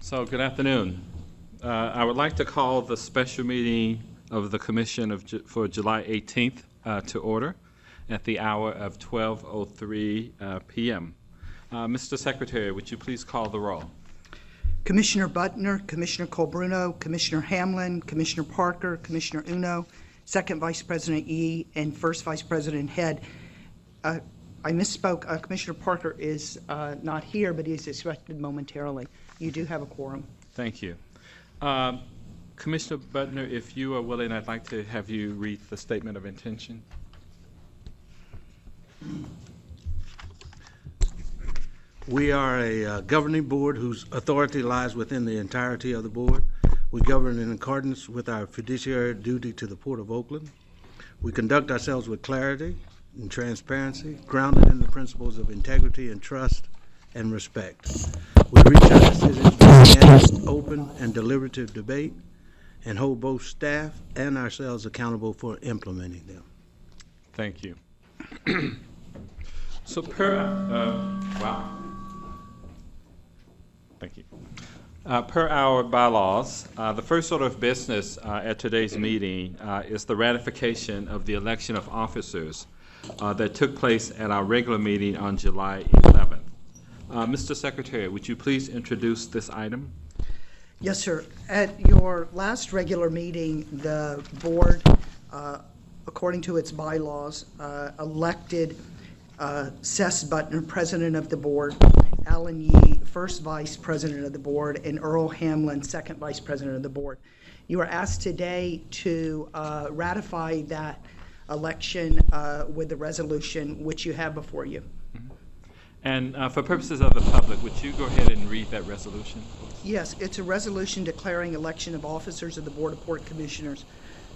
So good afternoon. I would like to call the special meeting of the Commission for July 18th to order at the hour of 12:03 p.m. Mr. Secretary, would you please call the roll? Commissioner Butner, Commissioner Colbruno, Commissioner Hamlin, Commissioner Parker, Commissioner Uno, Second Vice President Yee, and First Vice President Head. I misspoke. Commissioner Parker is not here, but he is expected momentarily. You do have a quorum. Thank you. Commissioner Butner, if you are willing, I'd like to have you read the statement of intention. We are a governing board whose authority lies within the entirety of the board. We govern in accordance with our fiduciary duty to the Port of Oakland. We conduct ourselves with clarity and transparency, grounded in the principles of integrity and trust and respect. We reach our decisions with honest, open, and deliberative debate, and hold both staff and ourselves accountable for implementing them. Thank you. So wow. Thank you. Per our bylaws, the first order of business at today's meeting is the ratification of the election of officers that took place at our regular meeting on July 11th. Mr. Secretary, would you please introduce this item? Yes, sir. At your last regular meeting, the board, according to its bylaws, elected Cess Butner, President of the Board, Alan Yee, First Vice President of the Board, and Earl Hamlin, Second Vice President of the Board. You are asked today to ratify that election with the resolution which you have before you. And for purposes of the public, would you go ahead and read that resolution? Yes, it's a resolution declaring election of officers of the Board of Port Commissioners.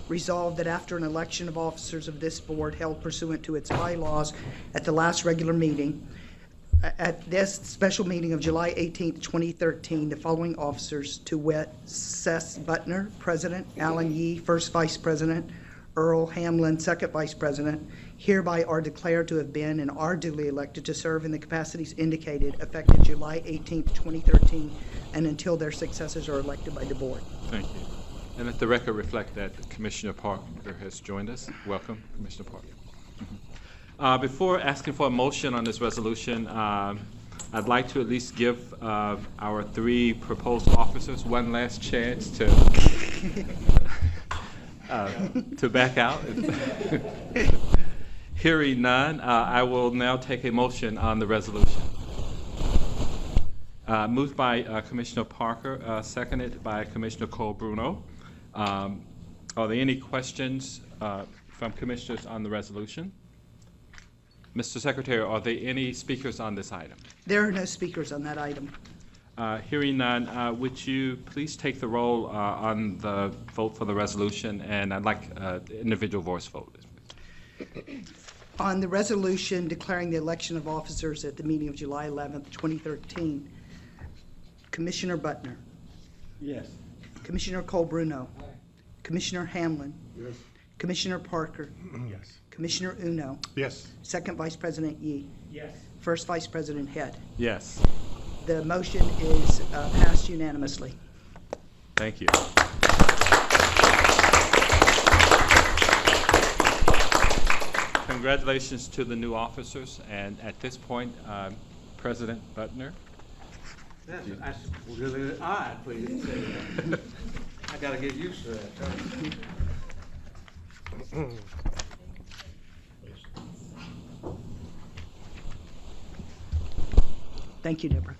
Resolved that after an election of officers of this board held pursuant to its bylaws at the last regular meeting, at this special meeting of July 18th, 2013, the following officers, to wit, Cess Butner, President, Alan Yee, First Vice President, Earl Hamlin, Second Vice President, hereby are declared to have been and are duly elected to serve in the capacities indicated effective July 18th, 2013, and until their successors are elected by the board. Thank you. And let the record reflect that Commissioner Parker has joined us. Welcome, Commissioner Parker. Before asking for a motion on this resolution, I'd like to at least give our three proposed officers one last chance to back out. Hearing none, I will now take a motion on the resolution. Moved by Commissioner Parker, seconded by Commissioner Colbruno. Are there any questions from commissioners on the resolution? Mr. Secretary, are there any speakers on this item? There are no speakers on that item. Hearing none, would you please take the roll on the vote for the resolution? And I'd like individual voice vote. On the resolution declaring the election of officers at the meeting of July 11th, 2013, Commissioner Butner. Yes. Commissioner Colbruno. Aye. Commissioner Hamlin. Yes. Commissioner Parker. Yes. Commissioner Uno. Yes. Second Vice President Yee. Yes. First Vice President Head. Yes. The motion is passed unanimously. Thank you. Congratulations to the new officers. And at this point, President Butner. That's really odd for you to say that. I got to get used to that. Thank you, Deborah.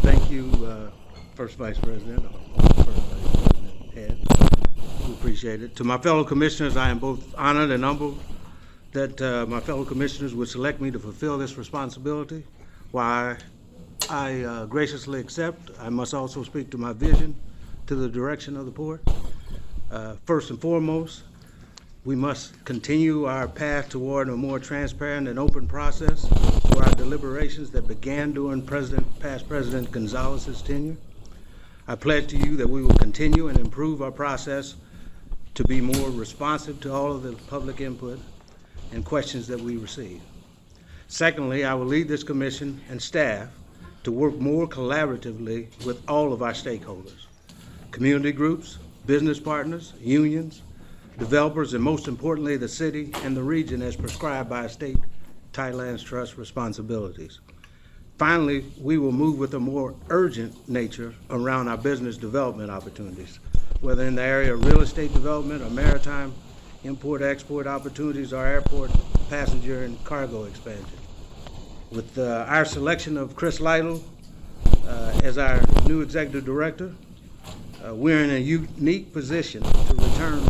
Thank you, First Vice President, or First Vice President Head. We appreciate it. To my fellow commissioners, I am both honored and humbled that my fellow commissioners would select me to fulfill this responsibility. While I graciously accept, I must also speak to my vision, to the direction of the port. First and foremost, We must continue our path toward a more transparent and open process for our deliberations that began during past President Gonzalez's tenure. I pledge to you that we will continue and improve our process to be more responsive to all of the public input and questions that we receive. Secondly, I will lead this commission and staff to work more collaboratively with all of our stakeholders, community groups, business partners, unions, developers, and most importantly, the city and the region as prescribed by state Tidelands Trust responsibilities. Finally, we will move with a more urgent nature around our business development opportunities, whether in the area of real estate development or maritime import-export opportunities or airport passenger and cargo expansion. With our selection of Chris Lytle as our new executive director, we're in a unique position to return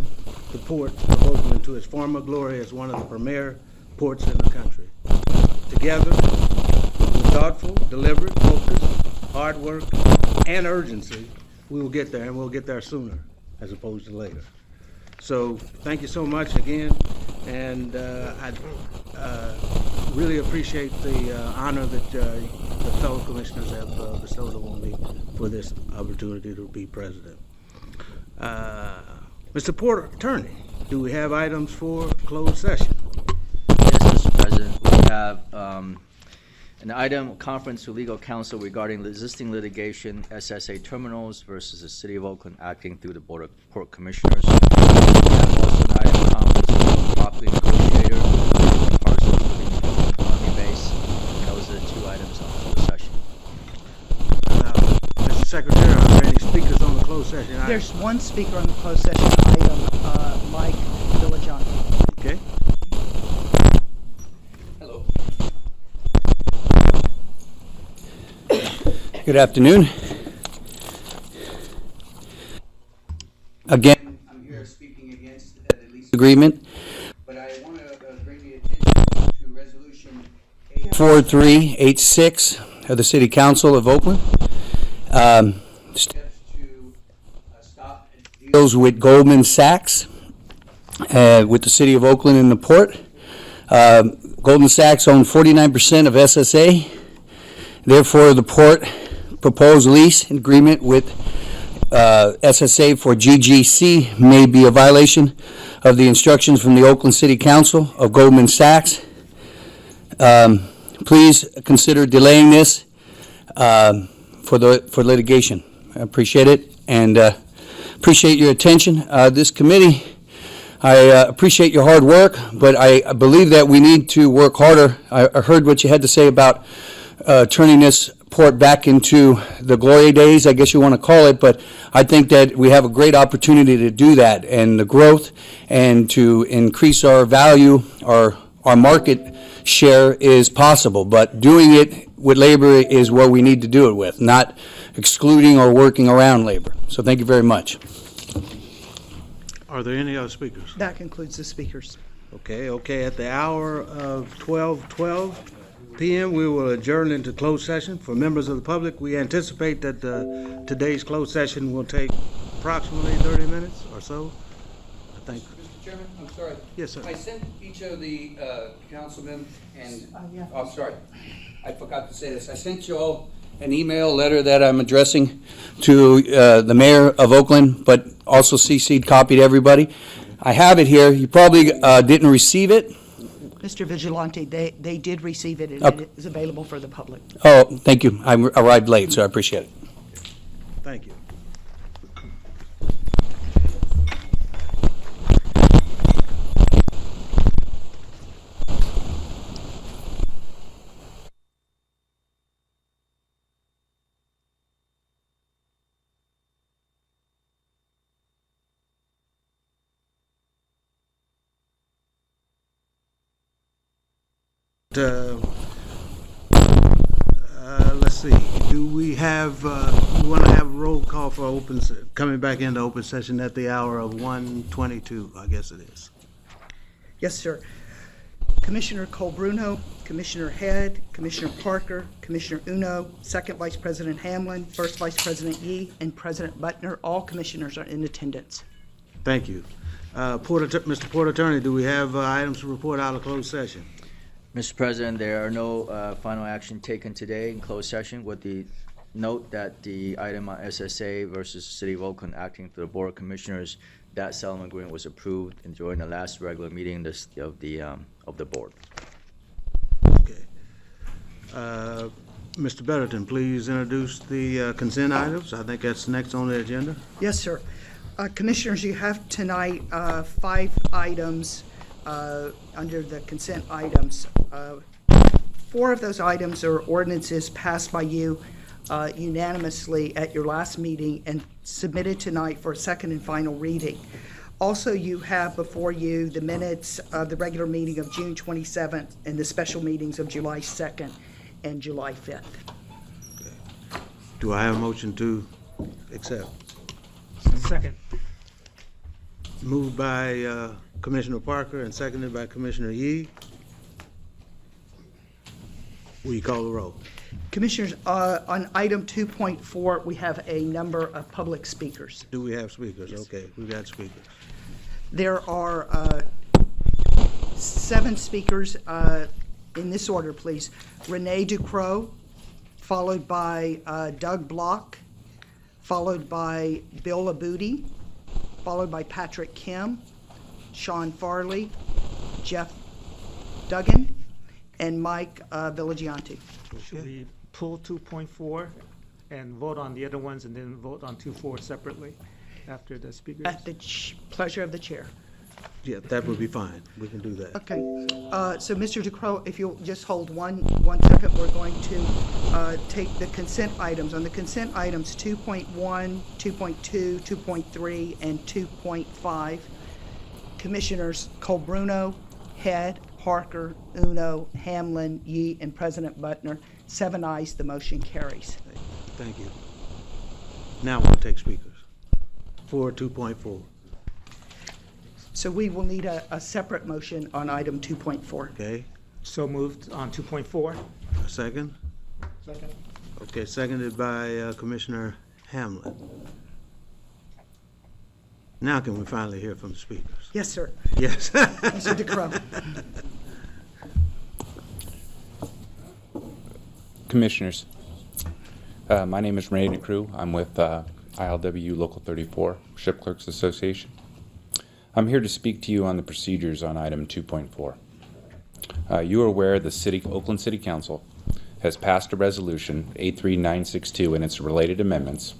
the port of Oakland to its former glory as one of the premier ports in the country. Together, with thoughtful, deliberate, focused, hard work, and urgency, we will get there, and we'll get there sooner as opposed to later. So thank you so much again, and I really appreciate the honor that the fellow commissioners have bestowed on me for this opportunity to be president. Mr. Porter, Attorney, do we have items for closed session? Yes, Mr. President, we have an item, conference with legal counsel regarding existing litigation, SSA terminals versus the City of Oakland acting through the Board of Port Commissioners. We have also an item, conference with property negotiator, parcels within Columbia base. Those are the two items on closed session. Mr. Secretary, are there any speakers on the closed session item? There's one speaker on the closed session item, Mike Villagianti. Okay. Hello. Good afternoon. Again, I'm here speaking against the lease agreement, but I want to bring the attention to Resolution 4386 of the City Council of Oakland. Steps to stop deals with Goldman Sachs, with the City of Oakland and the port. Goldman Sachs owned 49% of SSA. Therefore, the port proposed lease agreement with SSA for GGC may be a violation of the instructions from the Oakland City Council of Goldman Sachs. Please consider delaying this for litigation. I appreciate it, and appreciate your attention. This committee, I appreciate your hard work, but I believe that we need to work harder. I heard what you had to say about turning this port back into the glory days, I guess you want to call it, but I think that we have a great opportunity to do that, and the growth and to increase our value, our market share is possible, but doing it with labor is what we need to do it with, not excluding or working around labor. So thank you very much. Are there any other speakers? That concludes the speakers. Okay. At the hour of 12:12 p.m., we will adjourn into closed session. For members of the public, we anticipate that today's closed session will take approximately 30 minutes or so. I think. Mr. Chairman, I'm sorry. Yes, sir. I sent each of the councilmen and, oh, sorry, I forgot to say this. I sent you all An email letter that I'm addressing to the mayor of Oakland, but also CC'd, copied everybody. I have it here. You probably didn't receive it. Mr. Vigilante, they did receive it, and Okay. it is available for the public. Oh, thank you. I arrived late, so I appreciate it. Thank you. Let's see, do we have, we want to have a roll call for coming back into open session at the hour of 1:22, I guess it is. Yes, sir. Commissioner Colbruno, Commissioner Head, Commissioner Parker, Commissioner Uno, Second Vice President Hamlin, First Vice President Yee, and President Butner. All commissioners are in attendance. Thank you. Mr. Port Attorney, do we have items to report out of closed session? Mr. President, there are no final action taken today in closed session with the note that the item on SSA versus City of Oakland acting through the Board of Commissioners, that settlement agreement was approved during the last regular meeting of the board. Okay. Mr. Betterton, please introduce the consent items. I think that's next on the agenda. Yes, sir. Commissioners, you have tonight 5 items under the consent items. 4 of those items are ordinances passed by you unanimously at your last meeting and submitted tonight for a second and final reading. Also, you have before you the minutes of the regular meeting of June 27th and the special meetings of July 2nd and July 5th. Do I have a motion to accept? Second. Moved by Commissioner Parker and seconded by Commissioner Yee. Will you call the roll? Commissioners, on item 2.4, we have a number of public speakers. Do we have speakers? Okay, we got speakers. There are 7 speakers in this order, please. Renee Ducrot, followed by Doug Block, followed by Bill Labudi, followed by Patrick Kim, Sean Farley, Jeff Duggan, and Mike Villagianti. Should we pull 2.4 and vote on the other ones and then vote on 2.4 separately after the speakers? At the pleasure of the chair. Yeah, that would be fine. We can do that. Okay, so Mr. Ducrot, if you'll just hold one second, we're going to take the consent items. On the consent items, 2.1, 2.2, 2.3, and 2.5, Commissioners Colbruno, Head, Parker, Uno, Hamlin, Yee, and President Butner, 7 ayes, the motion carries. Thank you. Now we'll take speakers for 2.4. So we will need a separate motion on item 2.4. Okay, So moved on 2.4. a second? Second. Okay, seconded by Commissioner Hamlin. Now can we finally hear from the speakers? Yes, sir. Yes. Mr. Ducrot. Commissioners, my name is Renee Crew. I'm with ILWU Local 34, Ship Clerks Association. I'm here to speak to you on the procedures on item 2.4. You are aware the Oakland City Council has passed a resolution 83962 and its related amendments.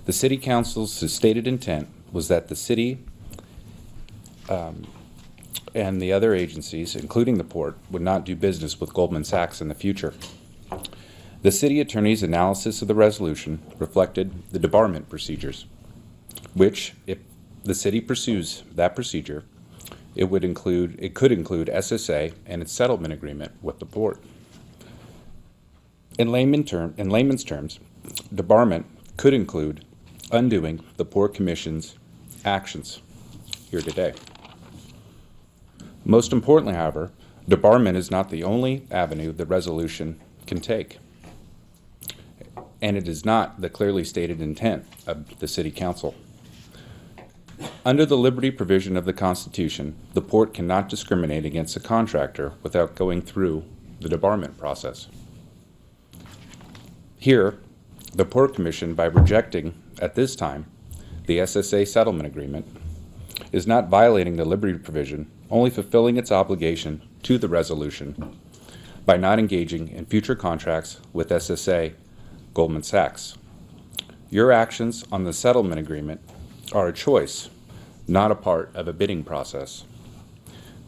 The City Council's stated intent was that the city and the other agencies, including the port, would not do business with Goldman Sachs in the future. The city attorney's analysis of the resolution reflected the debarment procedures, which, if the city pursues that procedure, it could include SSA and its settlement agreement with the port. In layman's terms, debarment could include undoing the Port Commission's actions here today. Most importantly, however, debarment is not the only avenue the resolution can take, and it is not the clearly stated intent of the City Council. Under the liberty provision of the Constitution, the port cannot discriminate against a contractor without going through the debarment process. Here, the Port Commission, by rejecting, at this time, the SSA settlement agreement, is not violating the liberty provision, only fulfilling its obligation to the resolution by not engaging in future contracts with SSA Goldman Sachs. Your actions on the settlement agreement are a choice, not a part of a bidding process.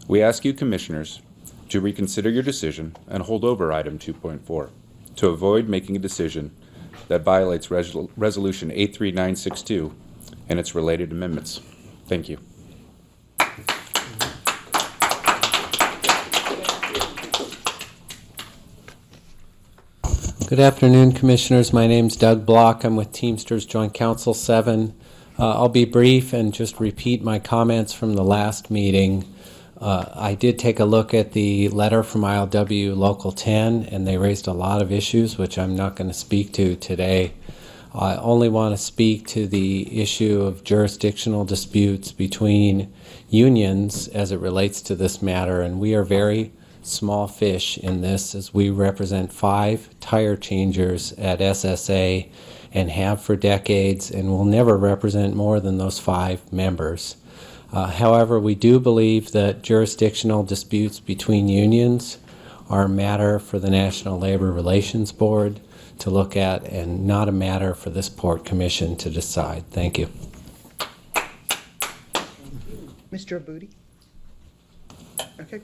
We ask you, Commissioners, to reconsider your decision and hold over item 2.4 to avoid making a decision that violates Resolution 83962 and its related amendments. Thank you. Good afternoon, Commissioners. My name's Doug Block. I'm with Teamsters Joint Council 7. I'll be brief and just repeat my comments from the last meeting. I did take a look at the letter from ILW Local 10, and they raised a lot of issues, which I'm not going to speak to today. I only want to speak to the issue of jurisdictional disputes between unions as it relates to this matter, and we are very small fish in this as we represent 5 tire changers at SSA and have for decades and will never represent more than those 5 members. However, we do believe that jurisdictional disputes between unions are a matter for the National Labor Relations Board to look at and not a matter for this Port Commission to decide. Thank you. Mr. Abudi? Okay.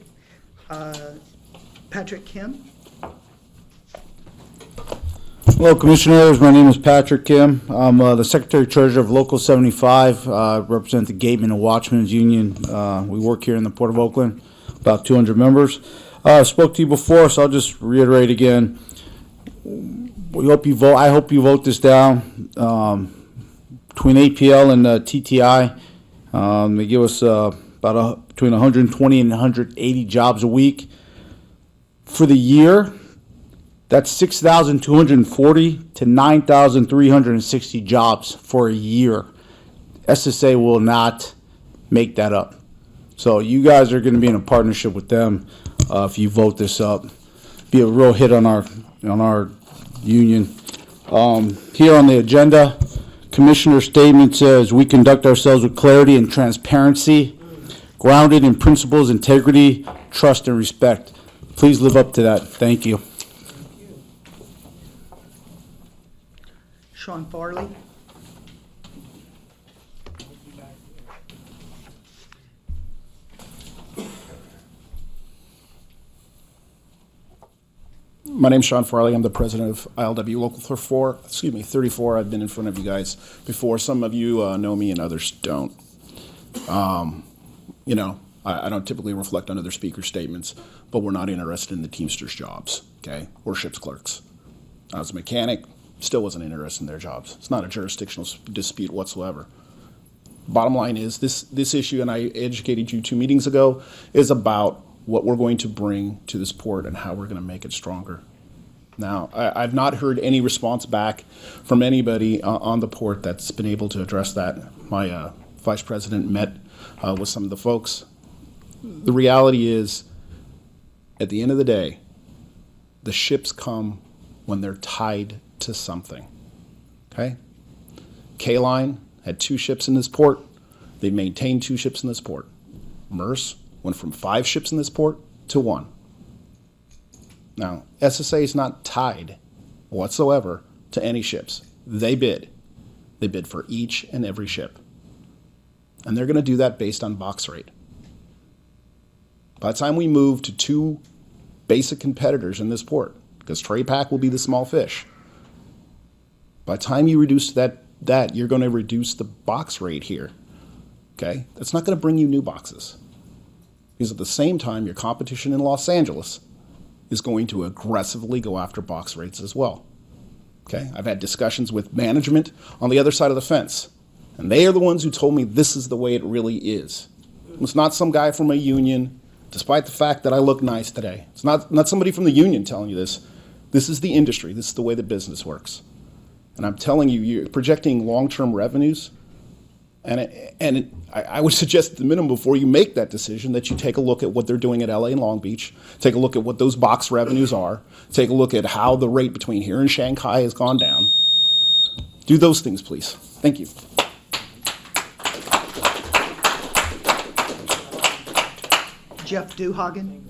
Patrick Kim? Hello, Commissioners. My name is Patrick Kim. I'm the Secretary Treasurer of Local 75. Represent the Gateman and Watchmen's Union. We work here in the Port of Oakland, about 200 members. I spoke to you before, so I'll just reiterate again. We hope you vote. I hope you vote this down. Between APL and TTI, they give us between 120 and 180 jobs a week for the year. That's 6,240 to 9,360 jobs for a year. SSA will not make that up. So you guys are going to be in a partnership with them if you vote this up. Be a real hit on our union. Here on the agenda, Commissioner statement says we conduct ourselves with clarity and transparency, grounded in principles, integrity, trust, and respect. Please live up to that. Thank you. Sean Farley? My name's Sean Farley. I'm the president of ILW Local 34. I've been in front of you guys before. Some of you know me and others don't. You know, I don't typically reflect on other speakers' statements, but we're not interested in the Teamsters jobs, okay? We're ship's clerks. I was a mechanic, still wasn't interested in their jobs. It's not a jurisdictional dispute whatsoever. Bottom line is this issue, and I educated you 2 meetings ago, is about what we're going to bring to this port and how we're going to make it stronger. Now, I've not heard any response back from anybody on the port that's been able to address that. My vice president met with some of the folks. The reality is, at the end of the day, the ships come when they're tied to something, okay? K-Line had 2 ships in this port. They've maintained 2 ships in this port. Merce went from 5 ships in this port to 1. Now, SSA is not tied whatsoever to any ships. They bid. They bid for each and every ship. And they're going to do that based on box rate. By the time we move to 2 basic competitors in this port, because TrayPac will be the small fish, by the time you reduce that you're going to reduce the box rate here. Okay? That's not going to bring you new boxes. Because at the same time, your competition in Los Angeles is going to aggressively go after box rates as well. Okay? I've had discussions with management on the other side of the fence, and they are the ones who told me this is the way it really is. It's not some guy from a union, despite the fact that I look nice today. It's not somebody from the union telling you this. This is the industry. This is the way the business works. And I'm telling you, you're projecting long-term revenues, and I would suggest at the minimum before you make that decision that you take a look at what they're doing at LA and Long Beach, take a look at what those box revenues are, take a look at how the rate between here and Shanghai has gone down. Do those things, please. Thank you. Jeff Duhagen?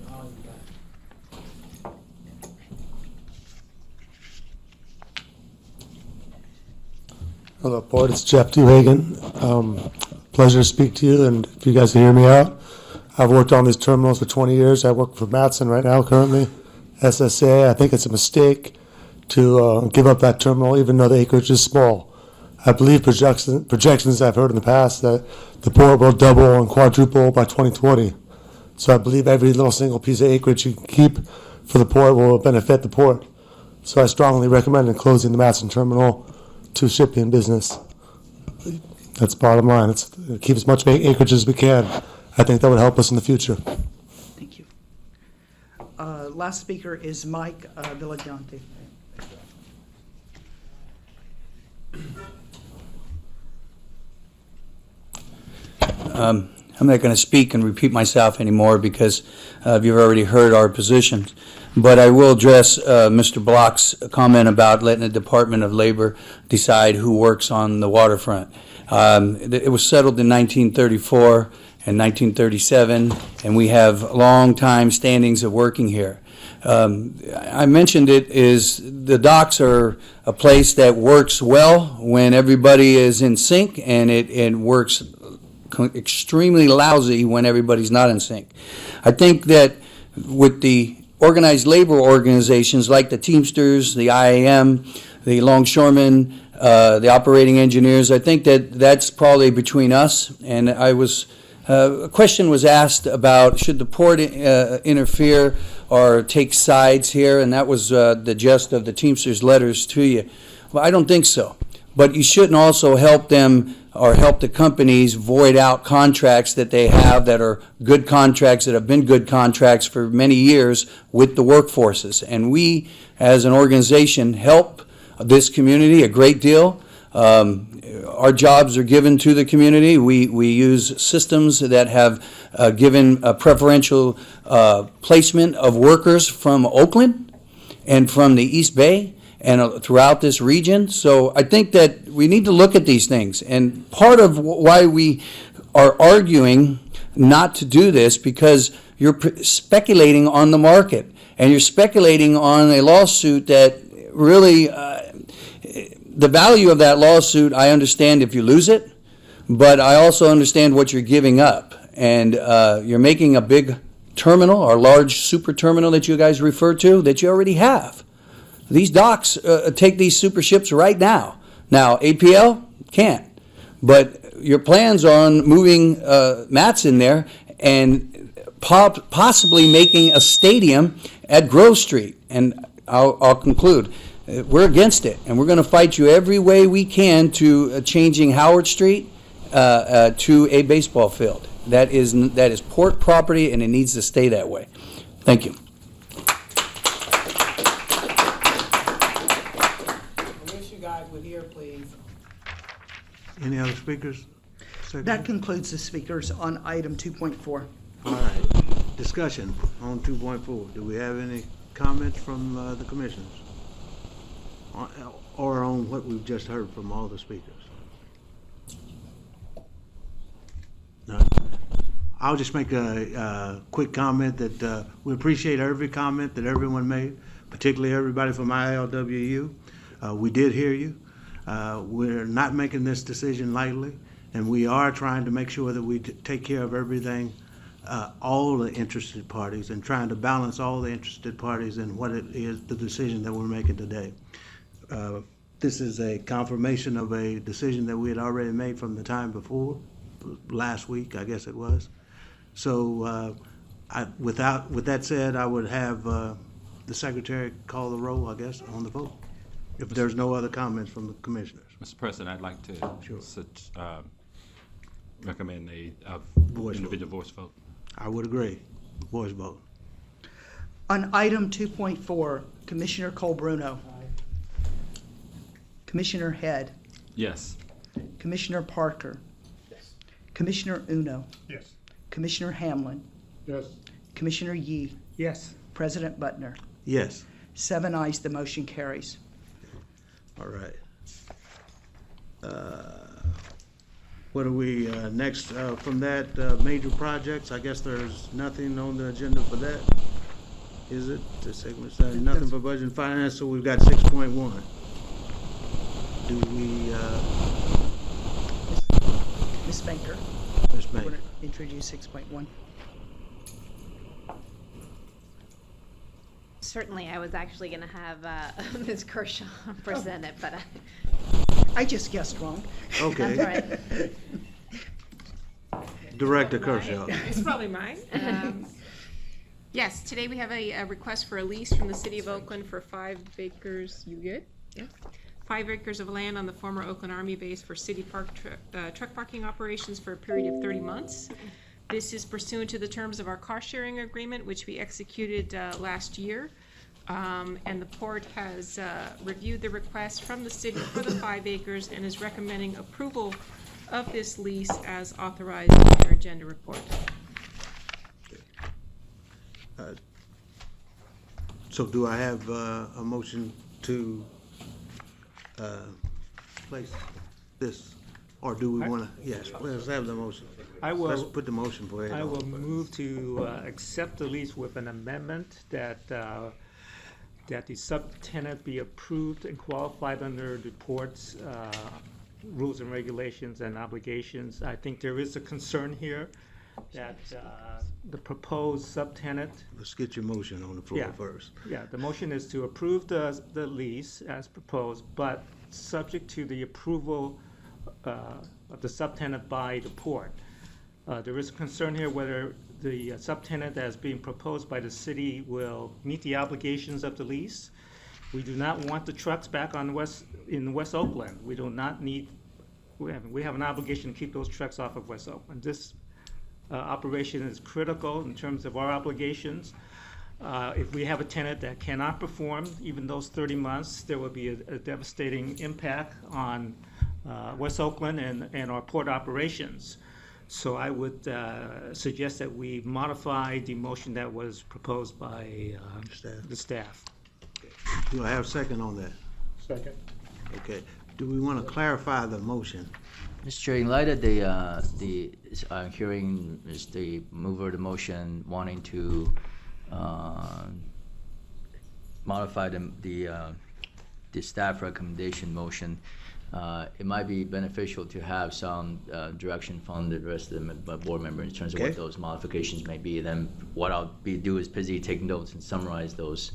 Hello, Board. It's Jeff Duhagen. Pleasure to speak to you, and if you guys can hear me out. I've worked on these terminals for 20 years. I work for Matson right now currently. SSA, I think it's a mistake to give up that terminal even though the acreage is small. I believe projections I've heard in the past that the port will double and quadruple by 2020. So I believe every little single piece of acreage you can keep for the port will benefit the port. So I strongly recommend closing the Matson terminal to shipping business. That's bottom line. It's keep as much acreage as we can. I think that would help us in the future. Thank you. Last speaker is Mike Villadante. I'm not going to speak and repeat myself anymore because you've already heard our positions. But I will address Mr. Block's comment about letting the Department of Labor decide who works on the waterfront. It was settled in 1934 and 1937, and we have long time standings of working here. I mentioned it is the docks are a place that works well when everybody is in sync, and it works extremely lousy when everybody's not in sync. I think that with the organized labor organizations like the Teamsters, the IAM, the longshoremen, the operating engineers, I think that that's probably between us. And a question was asked about should the port interfere or take sides here, and that was the gist of the Teamsters letters to you. Well, I don't think so. But you shouldn't also help them or help the companies void out contracts that they have that are good contracts, that have been good contracts for many years with the workforces. And we, as an organization, help this community a great deal. Our jobs are given to the community. We use systems that have given a preferential placement of workers from Oakland and from the East Bay and throughout this region. So I think that we need to look at these things. And part of why we are arguing not to do this, because you're speculating on the market, and you're speculating on a lawsuit that really, the value of that lawsuit, I understand if you lose it, but I also understand what you're giving up. And you're making a big terminal, or large super terminal that you guys refer to, that you already have. These docks take these super ships right now. Now, APL can't. But your plans on moving mats in there and possibly making a stadium at Grove Street. And I'll conclude. We're against it, and we're going to fight you every way we can to changing Howard Street to a baseball field. That is port property, and it needs to stay that way. Thank you. Any other speakers? Secretary? That concludes the speakers on item 2.4. All right. Discussion on 2.4. Do we have any comments from the commissioners? Or on what we've just heard from all the speakers? None? I'll just make a quick comment that we appreciate every comment that everyone made, particularly everybody from ILWU. We did hear you. We're not making this decision lightly, and we are trying to make sure that we take care of everything, all the interested parties, and trying to balance all the interested parties in what it is, the decision that we're making today. This is a confirmation of a decision that we had already made from the time before, last week, I guess it was. So with that said, I would have the secretary call the roll, I guess, on the vote, if there's no other comments from the commissioners. Mr. President, I'd like to recommend a individual voice vote. I would agree. Voice vote. On item 2.4, Commissioner Colbruno. Commissioner Head. Yes. Commissioner Parker. Yes. Commissioner Uno. Yes. Commissioner Hamlin. Yes. Commissioner Yee. Yes. President Butner. Yes. 7 ayes, the motion carries. All right. What are we next from that? Major projects? I guess there's nothing on the agenda for that. Is it? The segment nothing for budget and finance. So we've got 6.1. Do we? Ms. Banker. Ms. You Banker. want to introduce 6.1? Certainly, I was actually going to have Ms. Kershaw present it, but I just guessed wrong. Okay. that's all right. Director Kershaw. It's probably mine. Yes, today we have a request for a lease from the City of Oakland for 5 acres. You good? Yeah. 5 acres of land on the former Oakland Army Base for city park truck parking operations for a period of 30 months. This is pursuant to the terms of our car sharing agreement, which we executed last year. And the port has reviewed the request from the city for the 5 acres and is recommending approval of this lease as authorized in your agenda report. So do I have a motion to place this, or do we want to, yes, let's have the motion. Let's put the motion for it. I will move to accept the lease with an amendment that that the subtenant be approved and qualified under the port's rules and regulations and obligations. I think there is a concern here that the proposed subtenant. Let's get your motion on the floor first. Yeah, the motion is to approve the lease as proposed, but subject to the approval of the subtenant by the port. There is a concern here whether the subtenant as being proposed by the city will meet the obligations of the lease. We do not want the trucks back on in West Oakland. We do not need, we have an obligation to keep those trucks off of West Oakland. This operation is critical in terms of our obligations. If we have a tenant that cannot perform even those 30 months, there will be a devastating impact on West Oakland and our port operations. So I would suggest that we modify the motion that was proposed by the staff. Do I have a second on that? Second. Okay. Do we want to clarify the motion? Mr. Chair, in light of the hearing is the mover of the motion wanting to modify the staff recommendation motion, it might be beneficial to have some direction from the rest of the board members in terms of what those modifications may be. Then what I'll do is busy take notes and summarize those,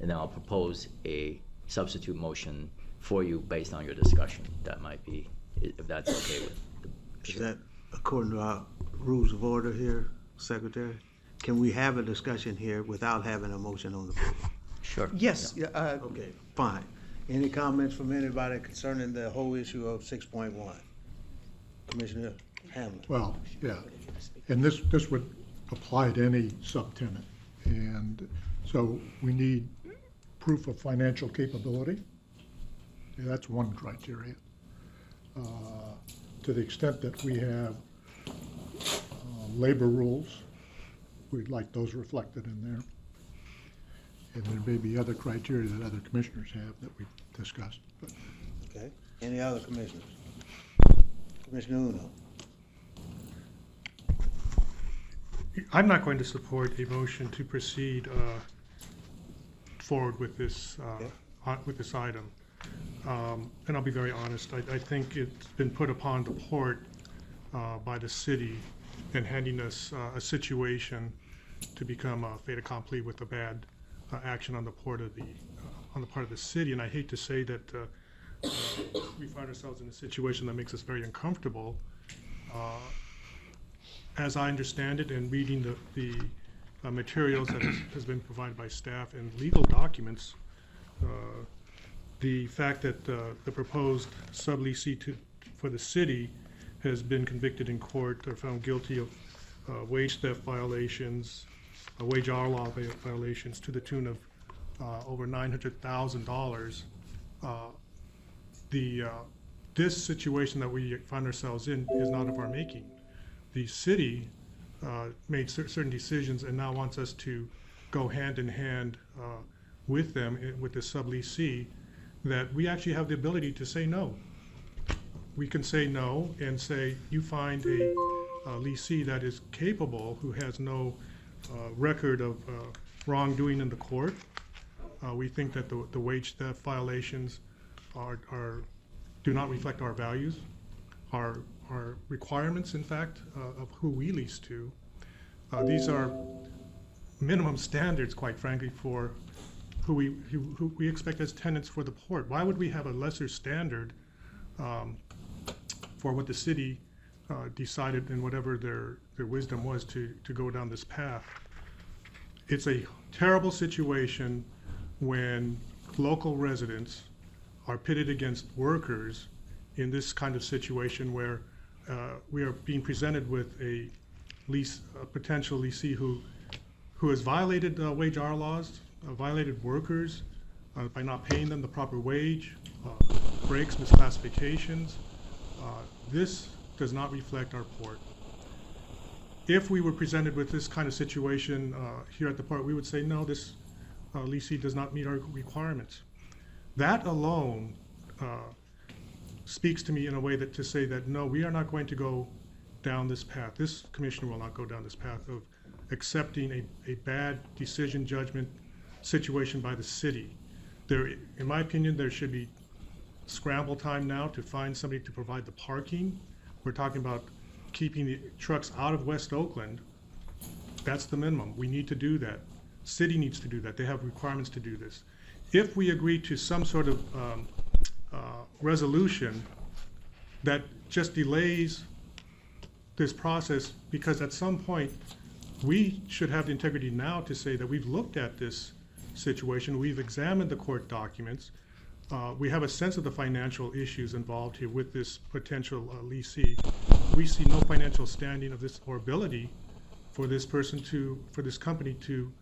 and then I'll propose a substitute motion for you based on your discussion. That might be, if that's okay with the Is that according to our rules of order here, Secretary? Can we have a discussion here without having a motion on the floor? Sure. Yes, Okay, fine. Any comments from anybody concerning the whole issue of 6.1? Commissioner Hamlin? Well, yeah, and this would apply to any subtenant. And so we need proof of financial capability. Yeah, that's one criteria. To the extent that we have labor rules, we'd like those reflected in there. And there may be other criteria that other commissioners have that we've discussed. But. Okay. Any other commissioners? Commissioner Uno? I'm not going to support a motion to proceed forward with this item. And I'll be very honest, I think it's been put upon the port by the city in handing us a situation to become a fait accompli with a bad action on the part of the city. And I hate to say that we find ourselves in a situation that makes us very uncomfortable. As I understand it, and reading the materials that has been provided by staff and legal documents, the fact that the proposed subleasee for the city has been convicted in court or found guilty of wage theft violations, wage hour law violations to the tune of over $900,000. This situation that we find ourselves in is not of our making. The city made certain decisions and now wants us to go hand in hand with them, with the subleasee, that we actually have the ability to say no. We can say no and say, you find a leasee that is capable, who has no record of wrongdoing in the court. We think that the wage theft violations do not reflect our values, our requirements, in fact, of who we lease to. These are minimum standards, quite frankly, for who we expect as tenants for the port. Why would we have a lesser standard for what the city decided, and whatever their wisdom was to go down this path? It's a terrible situation when local residents are pitted against workers in this kind of situation where we are being presented with a potential leasee who has violated wage hour laws, violated workers by not paying them the proper wage, breaks, misclassifications. This does not reflect our port. If we were presented with this kind of situation here at the port, we would say, no, this leasing does not meet our requirements. That alone speaks to me in a way that to say that, no, we are not going to go down this path. This commissioner will not go down this path of accepting a bad decision judgment situation by the city. There, in my opinion, there should be scramble time now to find somebody to provide the parking. We're talking about keeping the trucks out of West Oakland. That's the minimum. We need to do that. City needs to do that. They have requirements to do this. If we agree to some sort of resolution that just delays this process, because at some point we should have the integrity now to say that we've looked at this situation, we've examined the court documents, we have a sense of the financial issues involved here with this potential leasee. We see no financial standing of this or ability for this person to, for this company to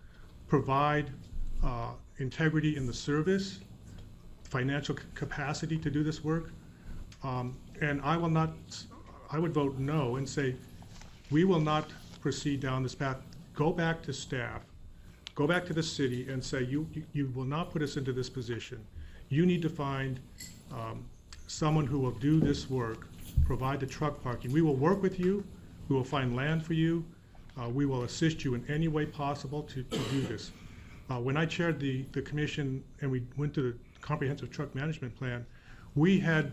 provide integrity in the service, financial capacity to do this work. And I will not, I would vote no and say, we will not proceed down this path. Go back to staff, go back to the city and say, you will not put us into this position. You need to find someone who will do this work, provide the truck parking. We will work with you, we will find land for you, we will assist you in any way possible to do this. When I chaired the commission and we went to the comprehensive truck management plan, we had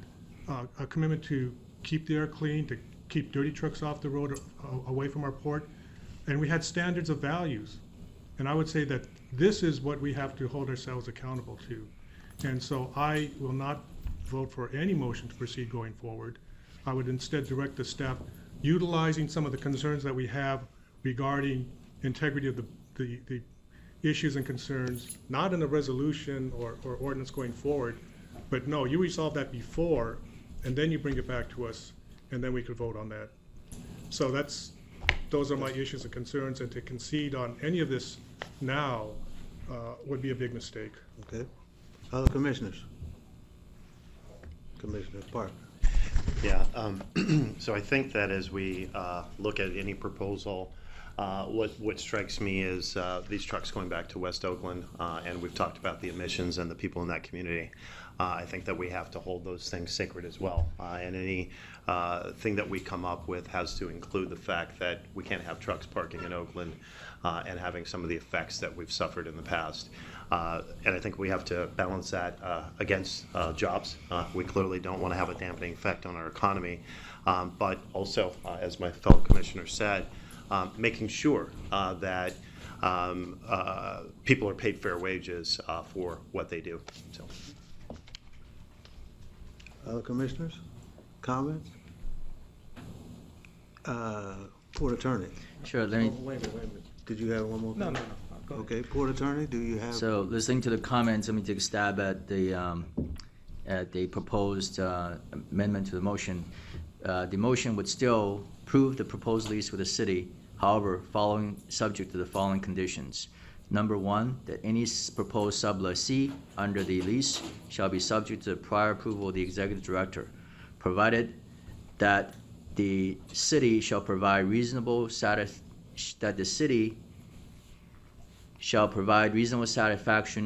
a commitment to keep the air clean, to keep dirty trucks off the road, away from our port, and we had standards of values. And I would say that this is what we have to hold ourselves accountable to. And so I will not vote for any motion to proceed going forward. I would instead direct the staff, utilizing some of the concerns that we have regarding integrity of the issues and concerns, not in a resolution or ordinance going forward, but no, you resolve that before, and then you bring it back to us, and then we could vote on that. So those are my issues and concerns, and to concede on any of this now would be a big mistake. Okay. Other commissioners? Commissioner Parker. Yeah, so I think that as we look at any proposal, what strikes me is these trucks going back to West Oakland, and we've talked about the emissions and the people in that community. I think that we have to hold those things sacred as well. And any thing that we come up with has to include the fact that we can't have trucks parking in Oakland and having some of the effects that we've suffered in the past. And I think we have to balance that against jobs. We clearly don't want to have a dampening effect on our economy, but also, as my fellow commissioner said, making sure that people are paid fair wages for what they do. So. Other commissioners? Comments? Port Attorney. Sure, let me. Wait a minute. Did you have one more? No. Go ahead. Okay, Port Attorney, do you have? So, listening to the comments, let me take a stab at the proposed amendment to the motion. The motion would still approve the proposed lease with the city, however, subject to the following conditions. Number one, that any proposed sublessee under the lease shall be subject to the prior approval of the executive director, provided that the city shall provide reasonable satisfaction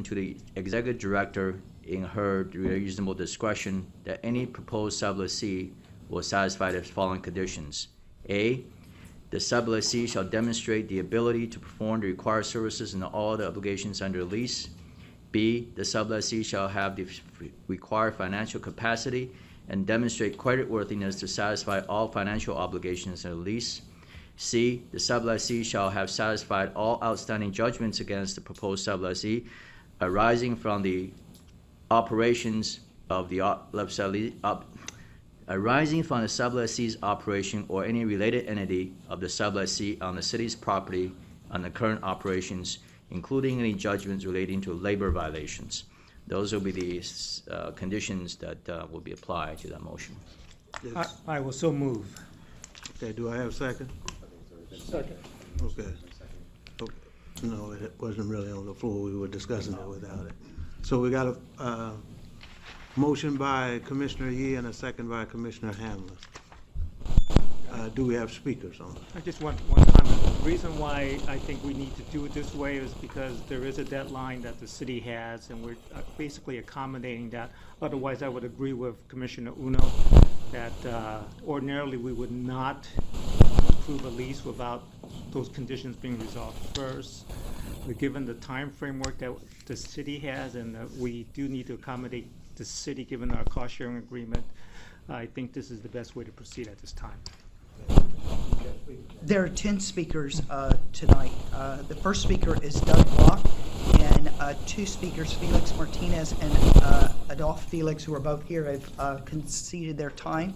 to the executive director in her reasonable discretion that any proposed sublessee will satisfy the following conditions. A, the sublessee shall demonstrate the ability to perform the required services and all the obligations under the lease. B, the sublessee shall have the required financial capacity and demonstrate creditworthiness to satisfy all financial obligations under the lease. C, the sublessee shall have satisfied all outstanding judgments against the proposed sublessee arising from the operations of the sublessee's operation or any related entity of the sublessee on the city's property on the current operations, including any judgments relating to labor violations. Those will be the conditions that will be applied to that motion. I will so move. Okay, do I have a second? Second. Okay. No, it wasn't really on the floor. We were discussing it without it. So we got a motion by Commissioner Yee and a second by Commissioner Hamlin. Do we have speakers on? I just want one comment. The reason why I think we need to do it this way is because there is a deadline that the city has, and we're basically accommodating that. Otherwise, I would agree with Commissioner Uno that ordinarily we would not approve a lease without those conditions being resolved first. But given the time framework that the city has, and we do need to accommodate the city given our cost-sharing agreement, I think this is the best way to proceed at this time. There are 10 speakers tonight. The first speaker is Doug Block, and two speakers, Felix Martinez and Adolph Felix, who are both here, have ceded their time.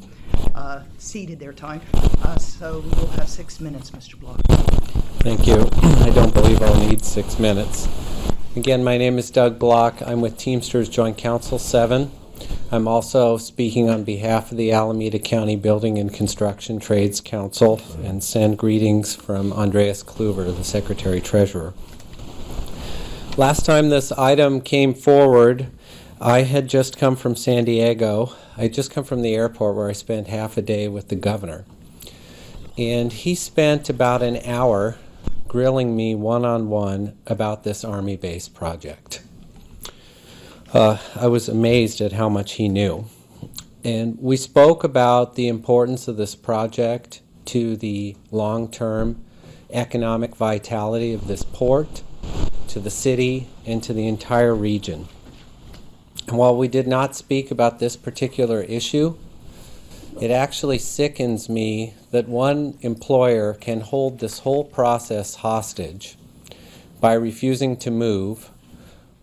So we will have 6 minutes, Mr. Block. Thank you. I don't believe I'll need 6 minutes. Again, my name is Doug Block. I'm with Teamsters Joint Council 7. I'm also speaking on behalf of the Alameda County Building and Construction Trades Council, and send greetings from Andreas Kluver, the Secretary Treasurer. Last time this item came forward, I had just come from San Diego. I had just come from the airport where I spent half a day with the governor. And he spent about an hour grilling me one-on-one about this Army base project. I was amazed at how much he knew. And we spoke about the importance of this project to the long-term economic vitality of this port, to the city, and to the entire region. And while we did not speak about this particular issue, it actually sickens me that one employer can hold this whole process hostage by refusing to move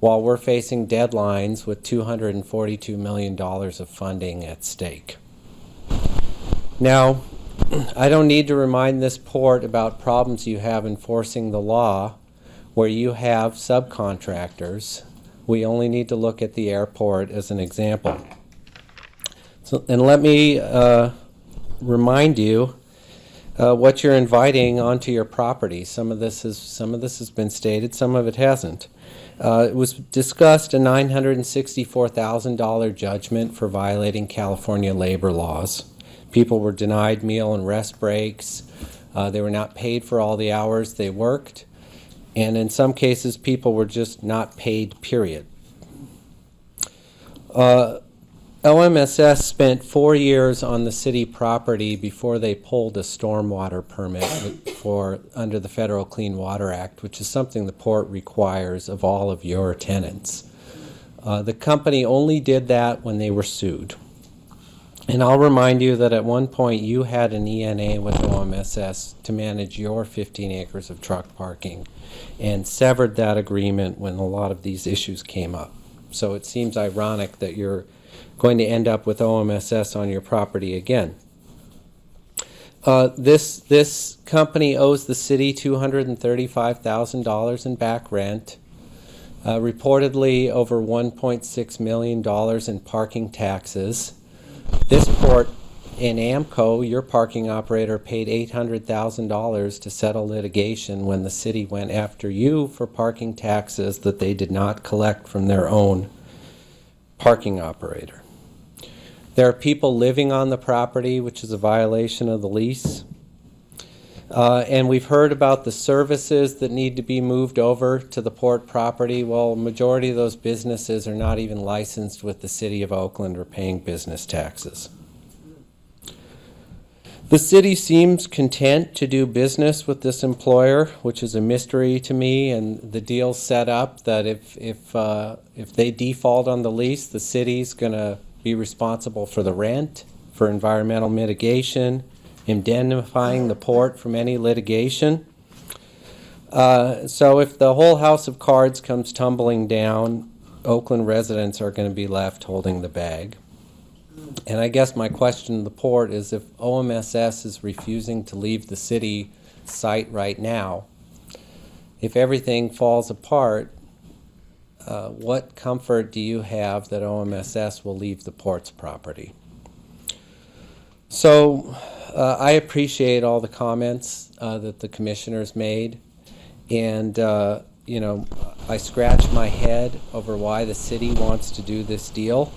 while we're facing deadlines with $242 million of funding at stake. Now, I don't need to remind this port about problems you have enforcing the law where you have subcontractors. We only need to look at the airport as an example. So, and let me remind you what you're inviting onto your property. Some of this has been stated, some of it hasn't. It was discussed a $964,000 judgment for violating California labor laws. People were denied meal and rest breaks. They were not paid for all the hours they worked. And in some cases, people were just not paid, period. OMSS spent 4 years on the city property before they pulled a stormwater permit under the Federal Clean Water Act, which is something the port requires of all of your tenants. The company only did that when they were sued. And I'll remind you that at one point you had an ENA with OMSS to manage your 15 acres of truck parking, and severed that agreement when a lot of these issues came up. So it seems ironic that you're going to end up with OMSS on your property again. This company owes the city $235,000 in back rent, reportedly over $1.6 million in parking taxes. This port in AMCO, your parking operator, paid $800,000 to settle litigation when the city went after you for parking taxes that they did not collect from their own parking operator. There are people living on the property, which is a violation of the lease. And we've heard about the services that need to be moved over to the port property. Well, a majority of those businesses are not even licensed with the city of Oakland or paying business taxes. The city seems content to do business with this employer, which is a mystery to me, and the deal's set up that if they default on the lease, the city's going to be responsible for the rent, for environmental mitigation, indemnifying the port from any litigation. So if the whole house of cards comes tumbling down, Oakland residents are going to be left holding the bag. And I guess my question to the port is, if OMSS is refusing to leave the city site right now, if everything falls apart, what comfort do you have that OMSS will leave the port's property? So I appreciate all the comments that the commissioners made, and I scratch my head over why the city wants to do this deal.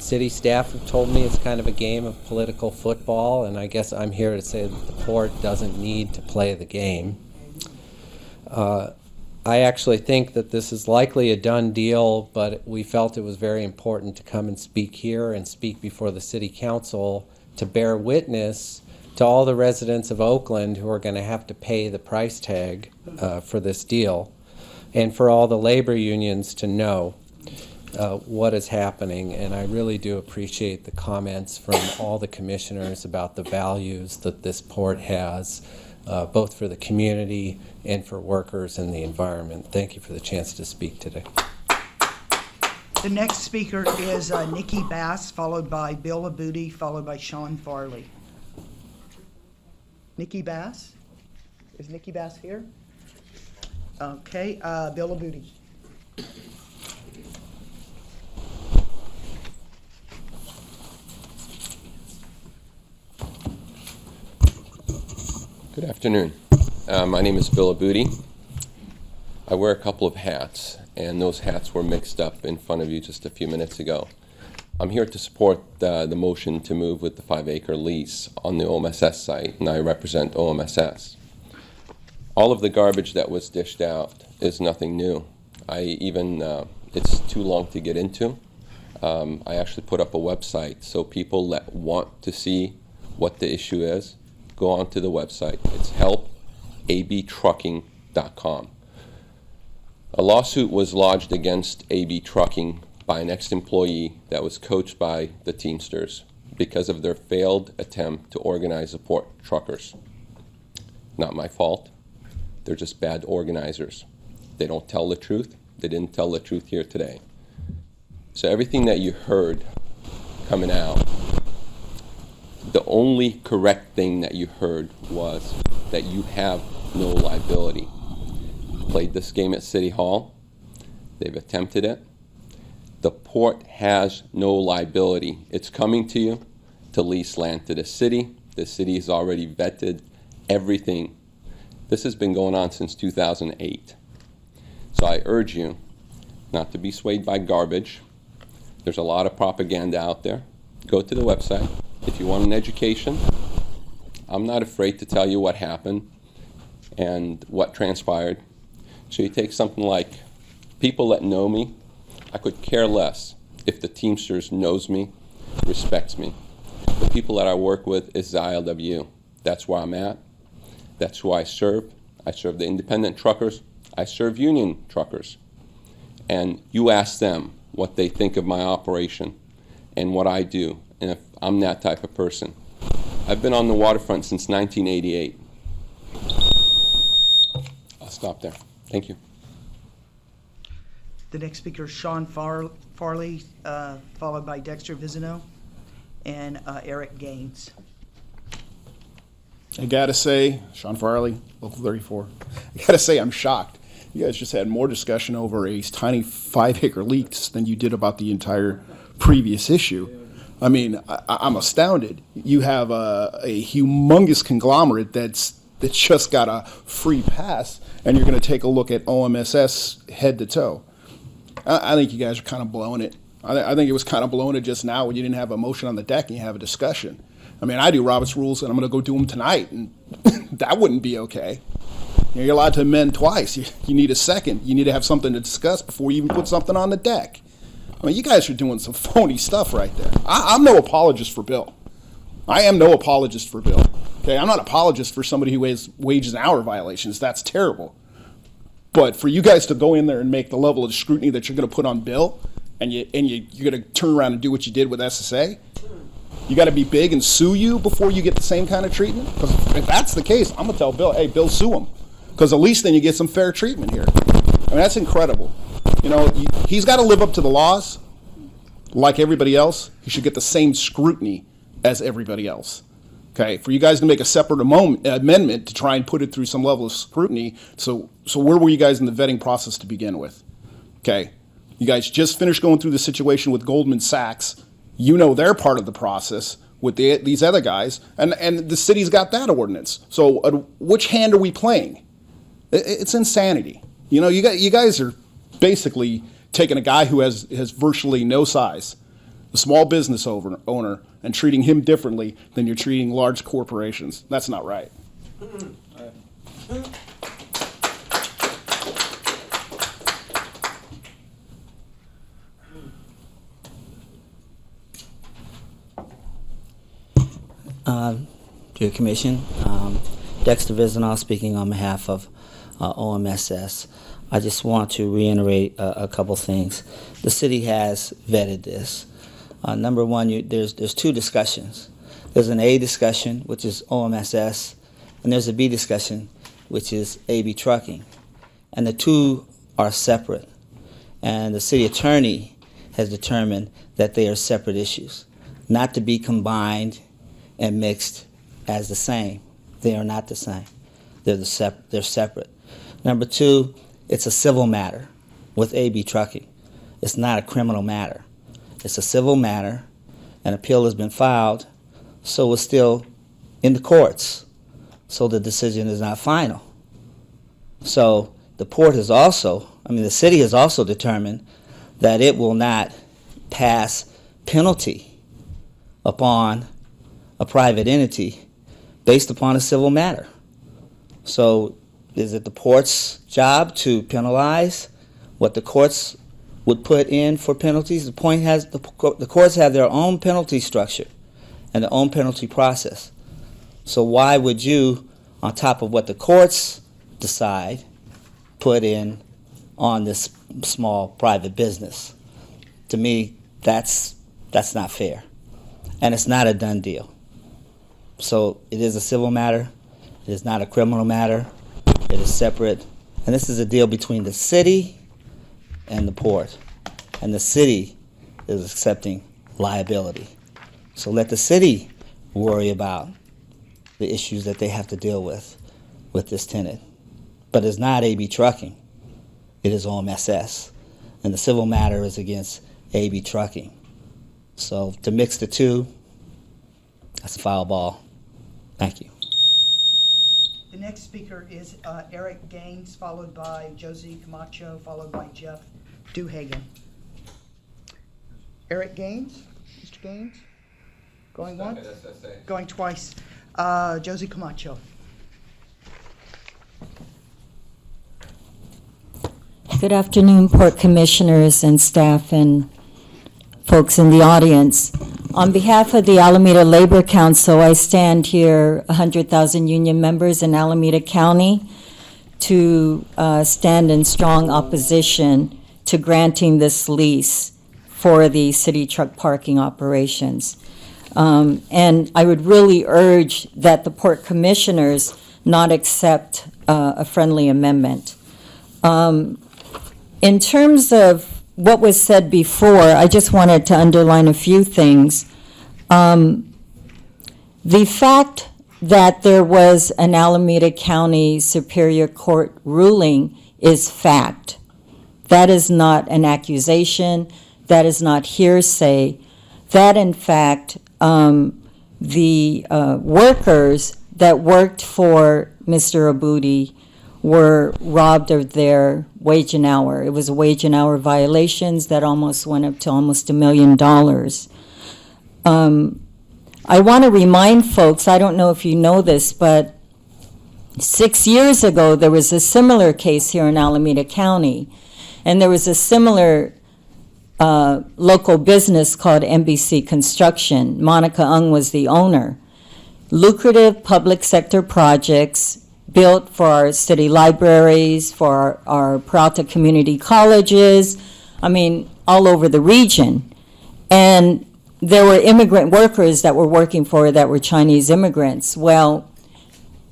City staff have told me it's kind of a game of political football, and I guess I'm here to say that the port doesn't need to play the game. I actually think that this is likely a done deal, but we felt it was very important to come and speak here and speak before the City Council to bear witness to all the residents of Oakland who are going to have to pay the price tag for this deal, and for all the labor unions to know what is happening. And I really do appreciate the comments from all the commissioners about the values that this port has, both for the community and for workers and the environment. Thank you for the chance to speak today. The next speaker is Nikki Bass, followed by Bill Abudi, followed by Sean Farley. Nikki Bass? Is Nikki Bass here? Okay, Bill Abudi. Good afternoon. My name is Bill Abudi. I wear a couple of hats, and those hats were mixed up in front of you just a few minutes ago. I'm here to support the motion to move with the 5-acre lease on the OMSS site, and I represent OMSS. All of the garbage that was dished out is nothing new. It's too long to get into. I actually put up a website so people that want to see what the issue is, go onto the website. It's helpabtrucking.com. A lawsuit was lodged against AB Trucking by an ex-employee that was coached by the Teamsters because of their failed attempt to organize the port truckers. Not my fault. They're just bad organizers. They don't tell the truth. They didn't tell the truth here today. So everything that you heard coming out, the only correct thing that you heard was that you have no liability. Played this game at City Hall. They've attempted it. The port has no liability. It's coming to you to lease land to the city. The city has already vetted everything. This has been going on since 2008. So I urge you not to be swayed by garbage. There's a lot of propaganda out there. Go to the website. If you want an education, I'm not afraid to tell you what happened and what transpired. So you take something like people that know me. I could care less if the Teamsters knows me, respects me. The people that I work with is the ILWU. That's where I'm at. That's who I serve. I serve the independent truckers. I serve union truckers. And you ask them what they think of my operation and what I do, and if I'm that type of person. I've been on the waterfront since 1988. I'll stop there. Thank you. The next speaker is Sean Farley, followed by Dexter Vizino and Eric Gaines. I gotta say, Sean Farley, Local 34, I gotta say I'm shocked. You guys just had more discussion over a tiny 5-acre lease than you did about the entire previous issue. I mean, I'm astounded. You have a humongous conglomerate that's just got a free pass, and you're gonna take a look at OMSS head to toe. I think you guys are kind of blowing it. I think it was kind of blowing it just now when you didn't have a motion on the deck and you have a discussion. I mean, I do Robert's rules, and I'm going to go do them tonight, and that wouldn't be okay. You're allowed to amend twice. You need a second. You need to have something to discuss before you even put something on the deck. I mean, you guys are doing some phony stuff right there. I'm no apologist for Bill. I am no apologist for Bill. Okay, I'm not an apologist for somebody who has wages and hour violations. That's terrible. But for you guys to go in there and make the level of scrutiny that you're going to put on Bill, and you're going to turn around and do what you did with SSA, you got to be big and sue you before you get the same kind of treatment? Because if that's the case, I'm going to tell Bill, hey, Bill, sue him. Because at least then you get some fair treatment here. I mean, that's incredible. You know, he's got to live up to the laws like everybody else. He should get the same scrutiny as everybody else. Okay, for you guys to make a separate amendment to try and put it through some level of scrutiny, so where were you guys in the vetting process to begin with? Okay, you guys just finished going through the situation with Goldman Sachs. You know they're part of the process with these other guys, and the city's got that ordinance. So which hand are we playing? It's insanity. You know, you guys are basically taking a guy who has virtually no size a small business owner and treating him differently than you're treating large corporations. That's not right. To your commission, Dexter Vizanoff speaking on behalf of OMSS. I just want to reiterate a couple things. The city has vetted this. Number one, there's two discussions. There's an A discussion, which is OMSS, and there's a B discussion, which is AB Trucking. And the two are separate. And the city attorney has determined that they are separate issues, not to be combined and mixed as the same. They are not the same. They're separate. Number two, it's a civil matter with AB Trucking. It's not a criminal matter. It's a civil matter. An appeal has been filed, so it's still in the courts. So the decision is not final. So the port has also, the city has also determined that it will not pass penalty upon a private entity based upon a civil matter. So is it the port's job to penalize what the courts would put in for penalties? The point has the courts have their own penalty structure and their own penalty process. So why would you, on top of what the courts decide, put in on this small private business? To me, that's not fair, and it's not a done deal. So it is a civil matter. It is not a criminal matter. It is separate. And this is a deal between the city and the port. And the city is accepting liability. So let the city worry about the issues that they have to deal with this tenant. But it's not AB Trucking. It is OMSS. And the civil matter is against AB Trucking. So to mix the two, that's a foul ball. Thank you. The next speaker is Eric Gaines, followed by Josie Camacho, followed by Jeff Duhagen. Eric Gaines? Mr. Gaines? Going once? Going twice. Josie Camacho. Good afternoon, Port Commissioners and staff and folks in the audience. On behalf of the Alameda Labor Council, I stand here, 100,000 union members in Alameda County, to stand in strong opposition to granting this lease for the city truck parking operations. And I would really urge that the Port Commissioners not accept a friendly amendment. In terms of what was said before, I just wanted to underline a few things. The fact that there was an Alameda County Superior Court ruling is fact. That is not an accusation. That is not hearsay. That, in fact, the workers that worked for Mr. Abudi were robbed of their wage and hour. It was a wage and hour violations that almost went up to almost $1 million. I want to remind folks, I don't know if you know this, but 6 years ago there was a similar case here in Alameda County, and there was a similar local business called NBC Construction. Monica Ung was the owner. Lucrative public sector projects built for our city libraries, for our Peralta community colleges, all over the region. And there were immigrant workers that were working for that were Chinese immigrants. Well,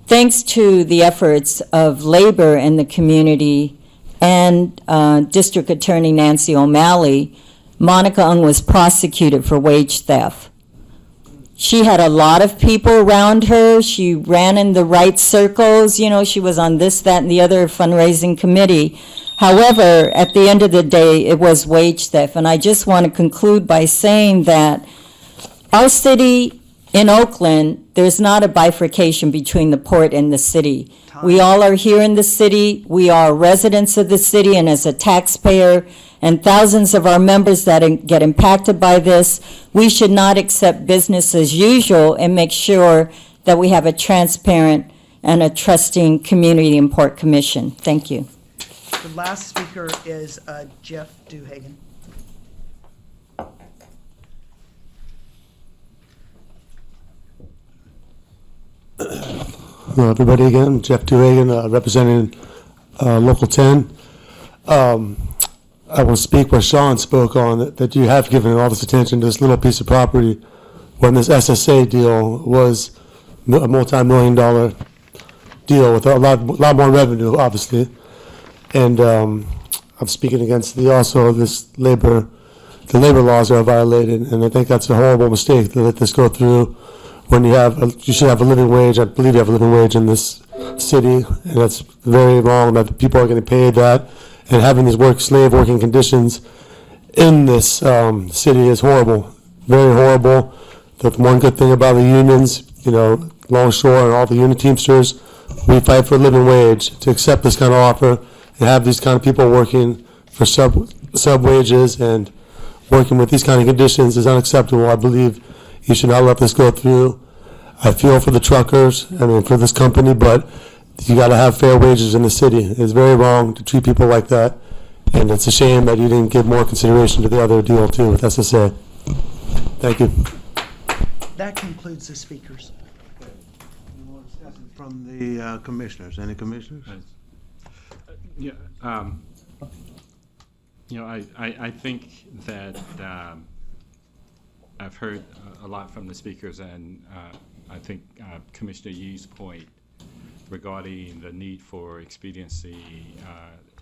thanks to the efforts of labor in the community and District Attorney Nancy O'Malley, Monica Ung was prosecuted for wage theft. She had a lot of people around her. She ran in the right circles. She was on this, that, and the other fundraising committee. However, at the end of the day, it was wage theft. And I just want to conclude by saying that our city in Oakland, there's not a bifurcation between the port and the city. We all are here in the city, we are residents of the city, and as a taxpayer, and thousands of our members that get impacted by this, we should not accept business as usual and make sure that we have a transparent and a trusting community and port commission. Thank you. The last speaker is Jeff Duhagen. Hello, everybody again. Jeff Duhagen, representing Local 10. I will speak where Sean spoke on, that you have given all this attention to this little piece of property when this SSA deal was a multi-million-dollar deal with a lot more revenue, obviously. And I'm speaking against the labor laws are violated, and I think that's a horrible mistake to let this go through when you should have a living wage. I believe you have a living wage in this city, and that's very wrong that people are getting paid that, and having these slave working conditions in this city is horrible, very horrible. The one good thing about the unions, Longshore and all the union Teamsters, we fight for a living wage. To accept this kind of offer and have these kind of people working for sub wages and working with these kind of conditions is unacceptable. I believe you should not let this go through. I feel for the truckers, for this company, but you got to have fair wages in the city. It's very wrong to treat people like that, and it's a shame that you didn't give more consideration to the other deal too with SSA. Thank you. That concludes the speakers. From the commissioners, any commissioners? Yeah, I think that I've heard a lot from the speakers, and I think Commissioner Yee's point regarding the need for expediency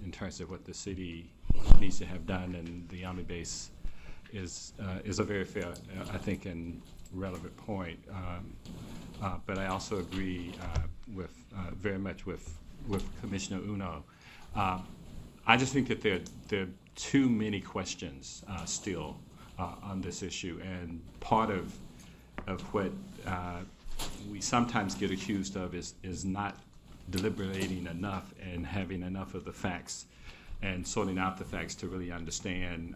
in terms of what the city needs to have done, and the Army base is a very fair, I think, and relevant point. But I also agree with very much with Commissioner Uno. I just think that there are too many questions still on this issue, and part of what we sometimes get accused of is not deliberating enough and having enough of the facts and sorting out the facts to really understand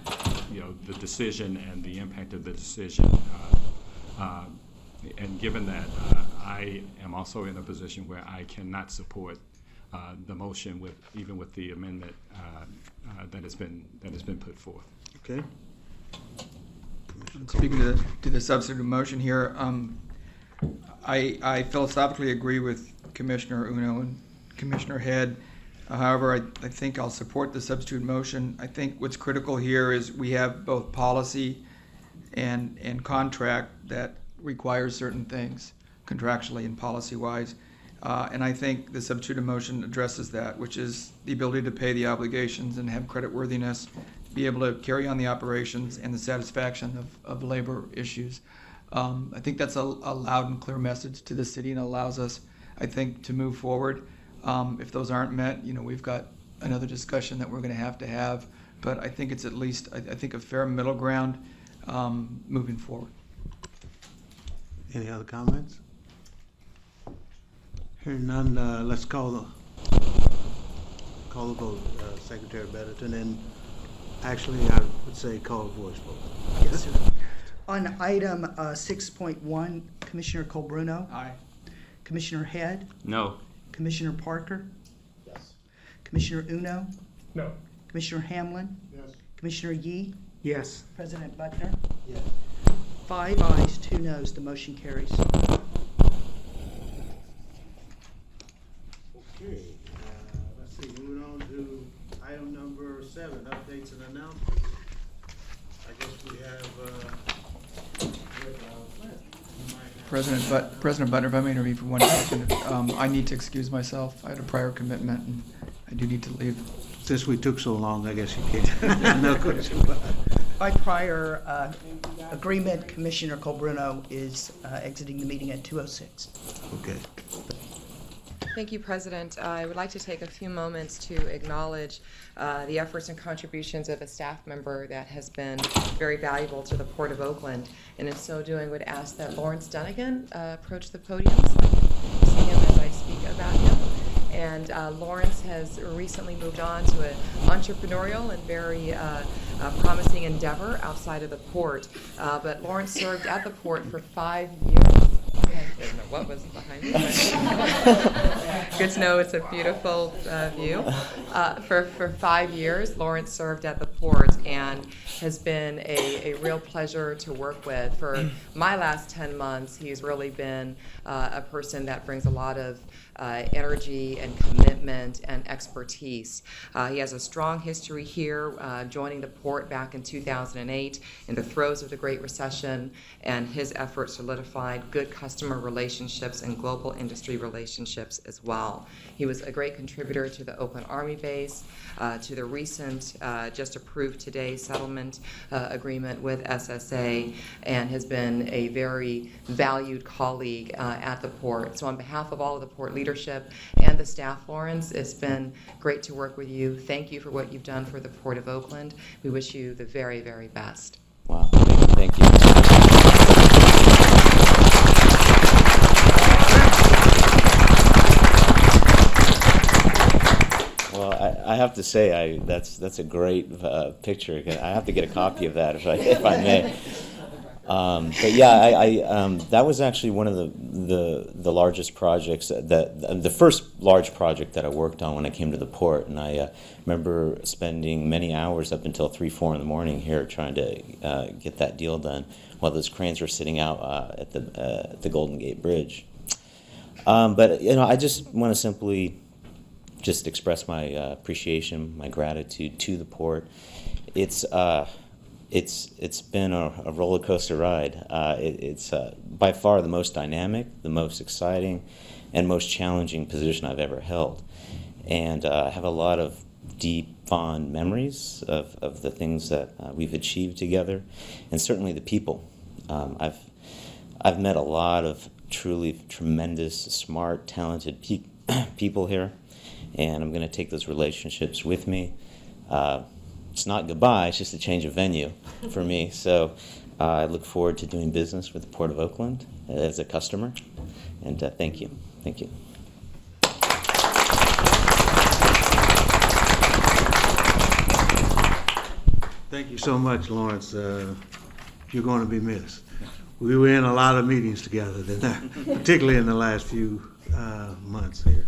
the decision and the impact of the decision. And given that, I am also in a position where I cannot support the motion even with the amendment that has been put forth. Okay. Speaking to the substitute motion here, I philosophically agree with Commissioner Uno and Commissioner Head. However, I think I'll support the substitute motion. I think what's critical here is we have both policy and contract that requires certain things contractually and policy-wise. And I think the substitute motion addresses that, which is the ability to pay the obligations and have creditworthiness, be able to carry on the operations and the satisfaction of labor issues. I think that's a loud and clear message to the city and allows us, I think, to move forward. If those aren't met, we've got another discussion that we're going to have. But I think it's at least, I think, a fair middle ground moving forward. Any other comments? Hearing none, let's call the vote, Secretary Betterton, and actually I would say call a voice vote. Yes, sir. On item 6.1, Commissioner Colbruno? Aye. Commissioner Head? No. Commissioner Parker? Yes. Commissioner Uno? No. Commissioner Hamlin? Yes. Commissioner Yee? Yes. President Buckner? Yes. 5 ayes, 2 noes, the motion carries. Okay, let's see, moving on to item number 7, updates and announcements. I guess we have, President Butler, if I may intervene for 1 second, I need to excuse myself. I had a prior commitment and I do need to leave. Since we took so long, I guess you can't. No question about it. By prior agreement, Commissioner Colbruno is exiting the meeting at 2:06. Okay. Thank you, President. I would like to take a few moments to acknowledge the efforts and contributions of a staff member that has been very valuable to the Port of Oakland, and in so doing would ask that Lawrence Dunnigan approach the podium so I can see him as I speak about him. And Lawrence has recently moved on to an entrepreneurial and very promising endeavor outside of the port. But Lawrence served at the port for 5 years. I didn't know what was behind me. Good to know it's a beautiful view. For 5 years, Lawrence served at the port and has been a real pleasure to work with. For my last 10 months, he's really been a person that brings a lot of energy and commitment and expertise. He has a strong history here, joining the port back in 2008 in the throes of the Great Recession, and his efforts solidified good customer relationships and global industry relationships as well. He was a great contributor to the Oakland Army base, to the recent, just approved today, settlement agreement with SSA, and has been a very valued colleague at the port. So on behalf of all of the port leadership and the staff, Lawrence, it's been great to work with you. Thank you for what you've done for the Port of Oakland. We wish you the very, very best. Wow, thank you. Well, I have to say, that's a great picture. I have to get a copy of that if I may. But yeah, that was actually one of the largest projects the first large project that I worked on when I came to the port, and I remember spending many hours up until 3-4 in the morning here trying to get that deal done while those cranes were sitting out at the Golden Gate Bridge. But I just want to simply just express my appreciation, my gratitude to the port. It's been a roller coaster ride. It's by far the most dynamic, the most exciting, and most challenging position I've ever held. And I have a lot of deep, fond memories of the things that we've achieved together, and certainly the people. I've met a lot of truly tremendous, smart, talented people here, and I'm going to take those relationships with me. It's not goodbye, it's just a change of venue for me. So I look forward to doing business with the Port of Oakland as a customer. And thank you. Thank you. Thank you so much, Lawrence. You're going to be missed. We were in a lot of meetings together, particularly in the last few months here.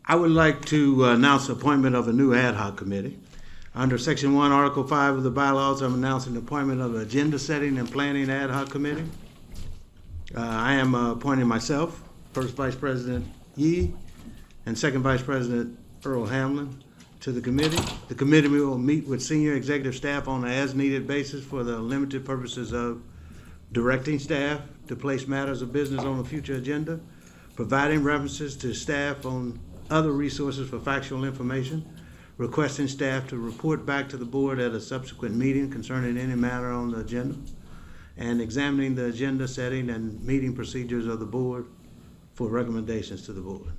I would like to announce the appointment of a new ad hoc committee. Under Section 1, Article 5 of the bylaws, I'm announcing the appointment of an agenda setting and planning ad hoc committee. I am appointing myself, First Vice President Yee, and Second Vice President Earl Hamlin to the committee. The committee will meet with senior executive staff on an as-needed basis for the limited purposes of directing staff to place matters of business on a future agenda, providing references to staff on other resources for factual information, requesting staff to report back to the board at a subsequent meeting concerning any matter on the agenda, and examining the agenda setting and meeting procedures of the board for recommendations to the board.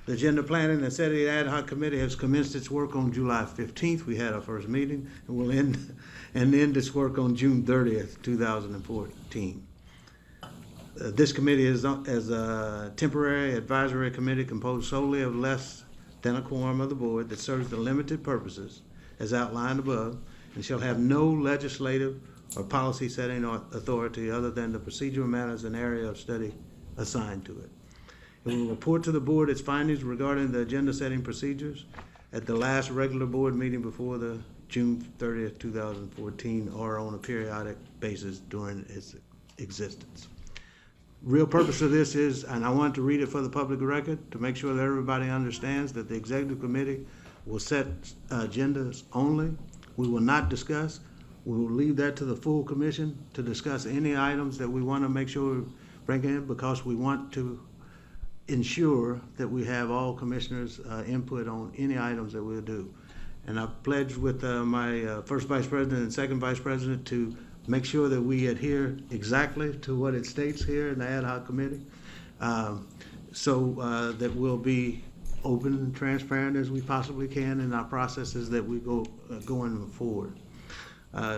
The Agenda Planning and Setting Ad Hoc Committee has commenced its work on July 15th. We had our first meeting, and we'll end its work on June 30th, 2014. This committee is a temporary advisory committee composed solely of less than a quorum of the board that serves the limited purposes as outlined above and shall have no legislative or policy setting authority other than the procedural matters and area of study assigned to it. It will report to the board its findings regarding the agenda setting procedures at the last regular board meeting before the June 30th, 2014, or on a periodic basis during its existence. Real purpose of this is, and I want to read it for the public record to make sure that everybody understands that the executive committee will set agendas only. We will not discuss. We will leave that to the full commission to discuss any items that we want to make sure we bring in, because we want to ensure that we have all commissioners' input on any items that we'll do. And I pledged with my first vice president and second vice president to make sure that we adhere exactly to what it states here in the ad hoc committee. so that we'll be open and transparent as we possibly can in our processes that we go going forward.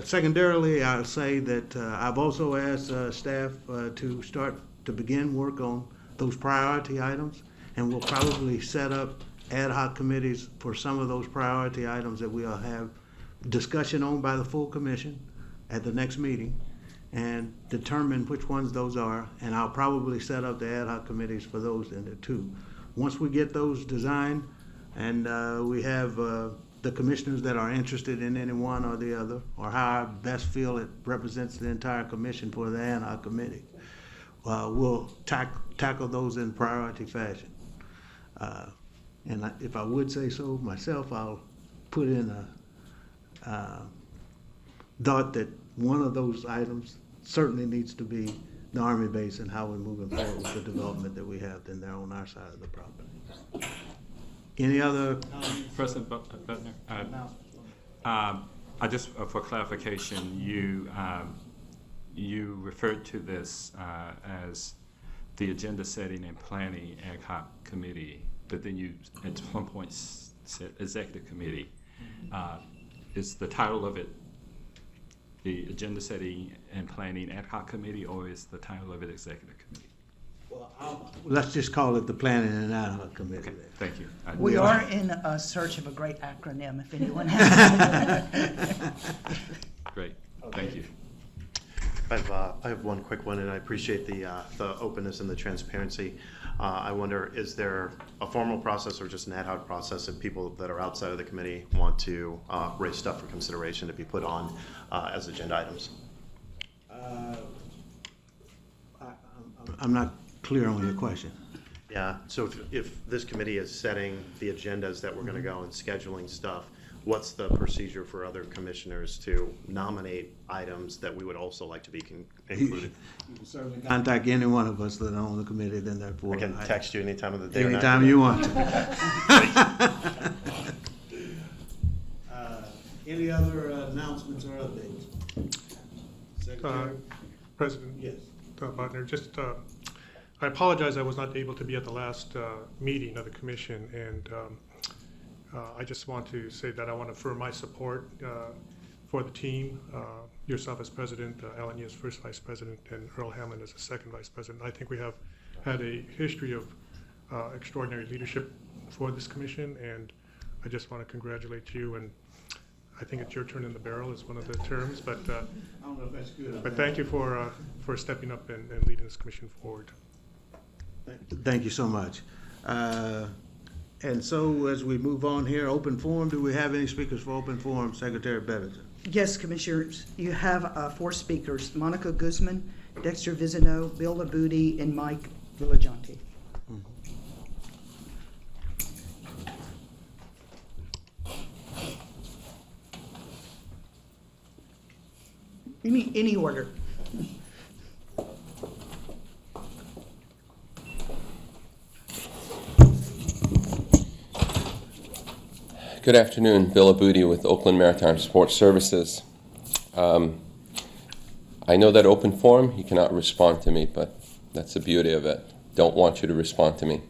Secondarily, I'll say that I've also asked staff to begin work on those priority items, and we'll probably set up ad hoc committees for some of those priority items that we'll have discussion on by the full commission at the next meeting, and determine which ones those are, and I'll probably set up the ad hoc committees for those in there too. Once we get those designed, and we have the commissioners that are interested in any one or the other, or how I best feel it represents the entire commission for the ad hoc committee, we'll tackle those in priority fashion. And if I would say so myself, I'll put in a thought that one of those items certainly needs to be the Army base and how we're moving forward with the development that we have in there on our side of the property. Any other? President Butner, I just, for clarification, you referred to this as the agenda setting and planning ad hoc committee, but then you at one point said executive committee. Is the title of it the agenda setting and planning ad hoc committee, or is the title of it executive committee? Well, let's just call it the planning and ad hoc committee. Okay, thank you. We are in a search of a great acronym, if anyone has. Great, thank you. I have one quick one, and I appreciate the openness and the transparency. I wonder, is there a formal process or just an ad hoc process if people that are outside of the committee want to raise stuff for consideration to be put on as agenda items? I'm not clear on your question. Yeah, so if this committee is setting the agendas that we're going to go and scheduling stuff, what's the procedure for other commissioners to nominate items that we would also like to be included? You can certainly contact any one of us that are on the committee, then therefore. I can text you any time of the day. Anytime you want to. Any other announcements or updates? Secretary? President? Yes. Butner, just, I apologize I was not able to be at the last meeting of the commission, and I just want to say that I want to affirm my support for the team, yourself as president, Alan Yee as first vice president, and Earl Hamlin as the second vice president. I think we have had a history of extraordinary leadership for this commission, and I just want to congratulate you, and I think it's your turn in the barrel is one of the terms, but I don't know if that's good. But thank you for stepping up and leading this commission forward. Thank you so much. And so as we move on here, open forum, do we have any speakers for open forum, Secretary Betterton? Yes, Commissioners, you have 4 speakers: Monica Guzman, Dexter Vizino, Bill Labudi, and Mike Villajanti. Any order. Good afternoon, Bill Labudi with Oakland Maritime Sports Services. I know that open forum, you cannot respond to me, but that's the beauty of it. Don't want you to respond to me.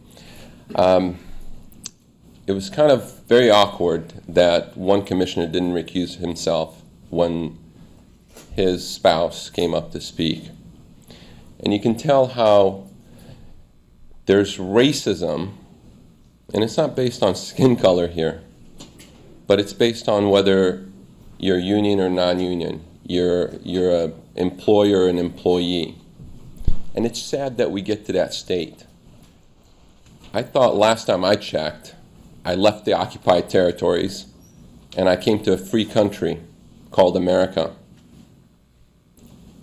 It was kind of very awkward that one commissioner didn't recuse himself when his spouse came up to speak. And you can tell how there's racism, and it's not based on skin color here, but it's based on whether you're union or non-union, you're an employer or an employee. And it's sad that we get to that state. I thought last time I checked, I left the occupied territories and I came to a free country called America.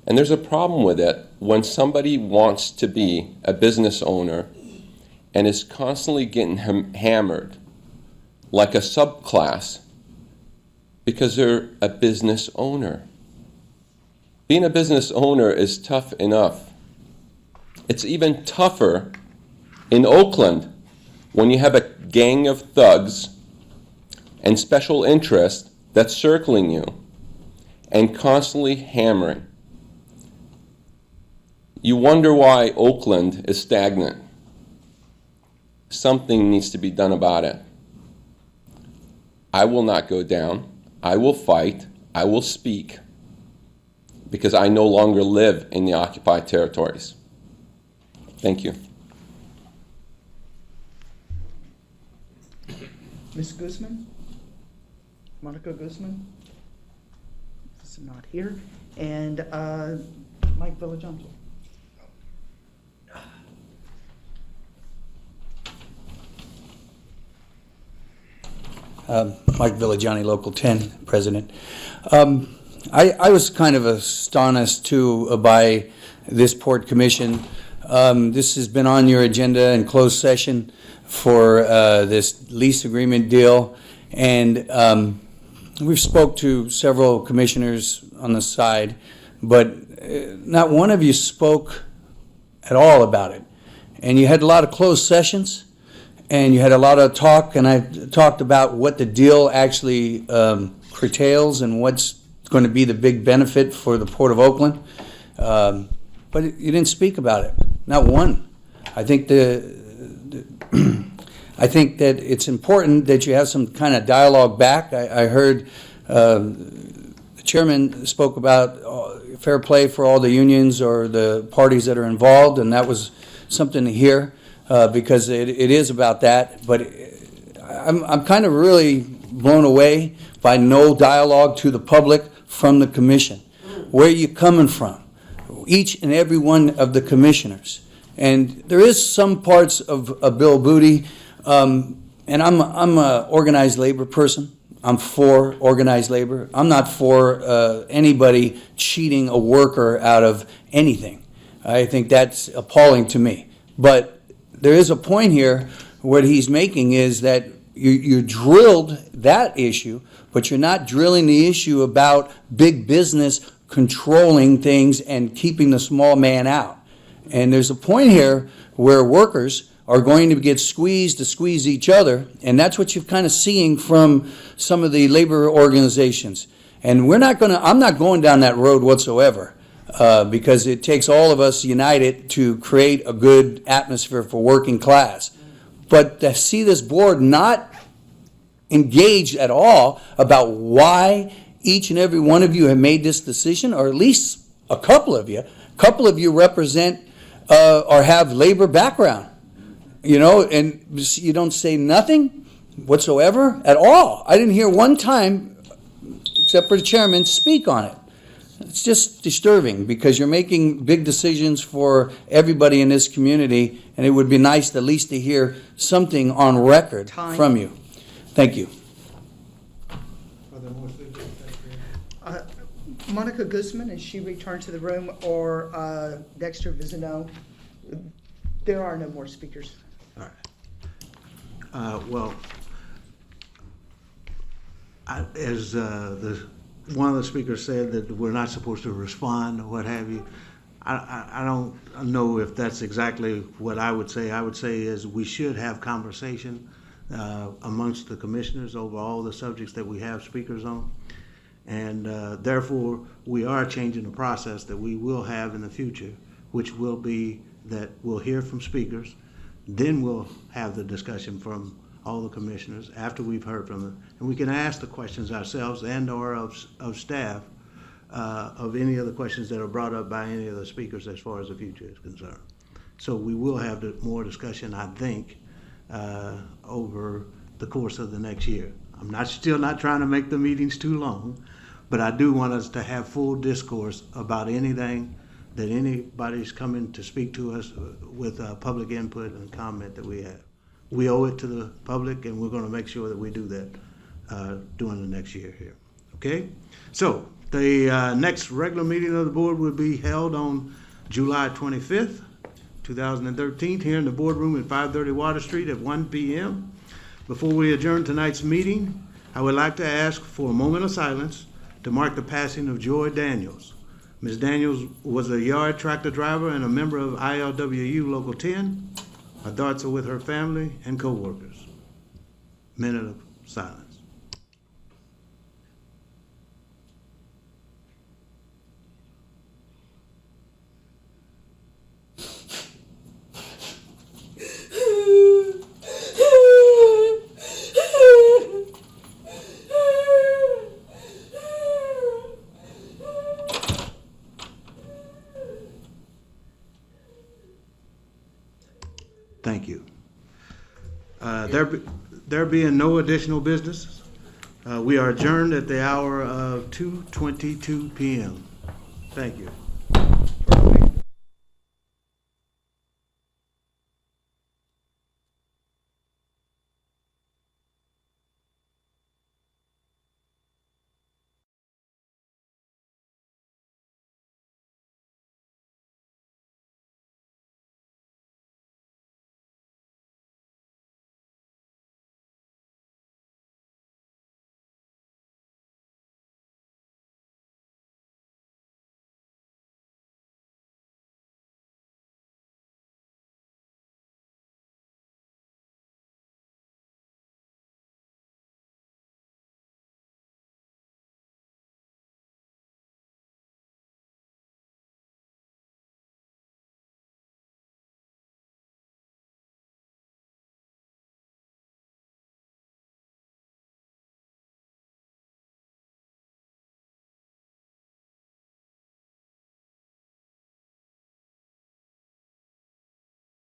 And there's a problem with it when somebody wants to be a business owner and is constantly getting hammered like a subclass because they're a business owner. Being a business owner is tough enough. It's even tougher in Oakland when you have a gang of thugs and special interests that's circling you and constantly hammering. You wonder why Oakland is stagnant. something needs to be done about it. I will not go down. I will fight. I will speak, because I no longer live in the occupied territories. Thank you. Ms. Guzman? Monica Guzman? Is not here. And Mike Villajanto. Mike Villagiani, Local 10 President. I was kind of astonished too by this Port Commission. This has been on your agenda in closed session for this lease agreement deal, and we've spoke to several commissioners on the side, but not one of you spoke at all about it. And you had a lot of closed sessions, and you had a lot of talk, and I talked about what the deal actually curtails and what's going to be the big benefit for the Port of Oakland. But you didn't speak about it, not one. I think I think that it's important that you have some kind of dialogue back. I heard the chairman spoke about fair play for all the unions or the parties that are involved, and that was something to hear. Because it is about that, but I'm kind of really blown away by no dialogue to the public from the commission. Where are you coming from? Each and every one of the commissioners. And there is some parts of Bill Booty, and I'm an organized labor person. I'm for organized labor. I'm not for anybody cheating a worker out of anything. I think that's appalling to me. But there is a point here. What he's making is that you drilled that issue, but you're not drilling the issue about big business controlling things and keeping the small man out. And there's a point here where workers are going to get squeezed to squeeze each other, and that's what you're kind of seeing from some of the labor organizations. And I'm not going down that road whatsoever. Because it takes all of us united to create a good atmosphere for working class. But to see this board not engaged at all about why each and every one of you have made this decision, or at least a couple of you represent or have labor background, and you don't say nothing whatsoever at all. I didn't hear one time, except for the chairman, speak on it. It's just disturbing because you're making big decisions for everybody in this community, and it would be nice at least to hear something on record from you. Thank you. Monica Guzman, as she returned to the room, or Dexter Vizino, there are no more speakers. All right. As one of the speakers said that we're not supposed to respond or what have you. I don't know if that's exactly what I would say. I would say is we should have conversation amongst the commissioners over all the subjects that we have speakers on. And therefore, we are changing the process that we will have in the future, which will be that we'll hear from speakers, then we'll have the discussion from all the commissioners after we've heard from them. And we can ask the questions ourselves and or of staff of any of the questions that are brought up by any of the speakers as far as the future is concerned. So we will have more discussion, I think, over the course of the next year. I'm still not trying to make the meetings too long, but I do want us to have full discourse about anything that anybody's coming to speak to us with public input and comment that we have. We owe it to the public, and we're going to make sure that we do that during the next year here. Okay? So the next regular meeting of the board will be held on July 25th, 2013, here in the boardroom at 530 Water Street at 1 p.m. Before we adjourn tonight's meeting, I would like to ask for a moment of silence to mark the passing of Joy Daniels. Ms. Daniels was a yard tractor driver and a member of ILWU Local 10. Our thoughts are with her family and co-workers. Minute of silence. Thank you. There being no additional business, we are adjourned at the hour of 2:22 p.m. Thank you.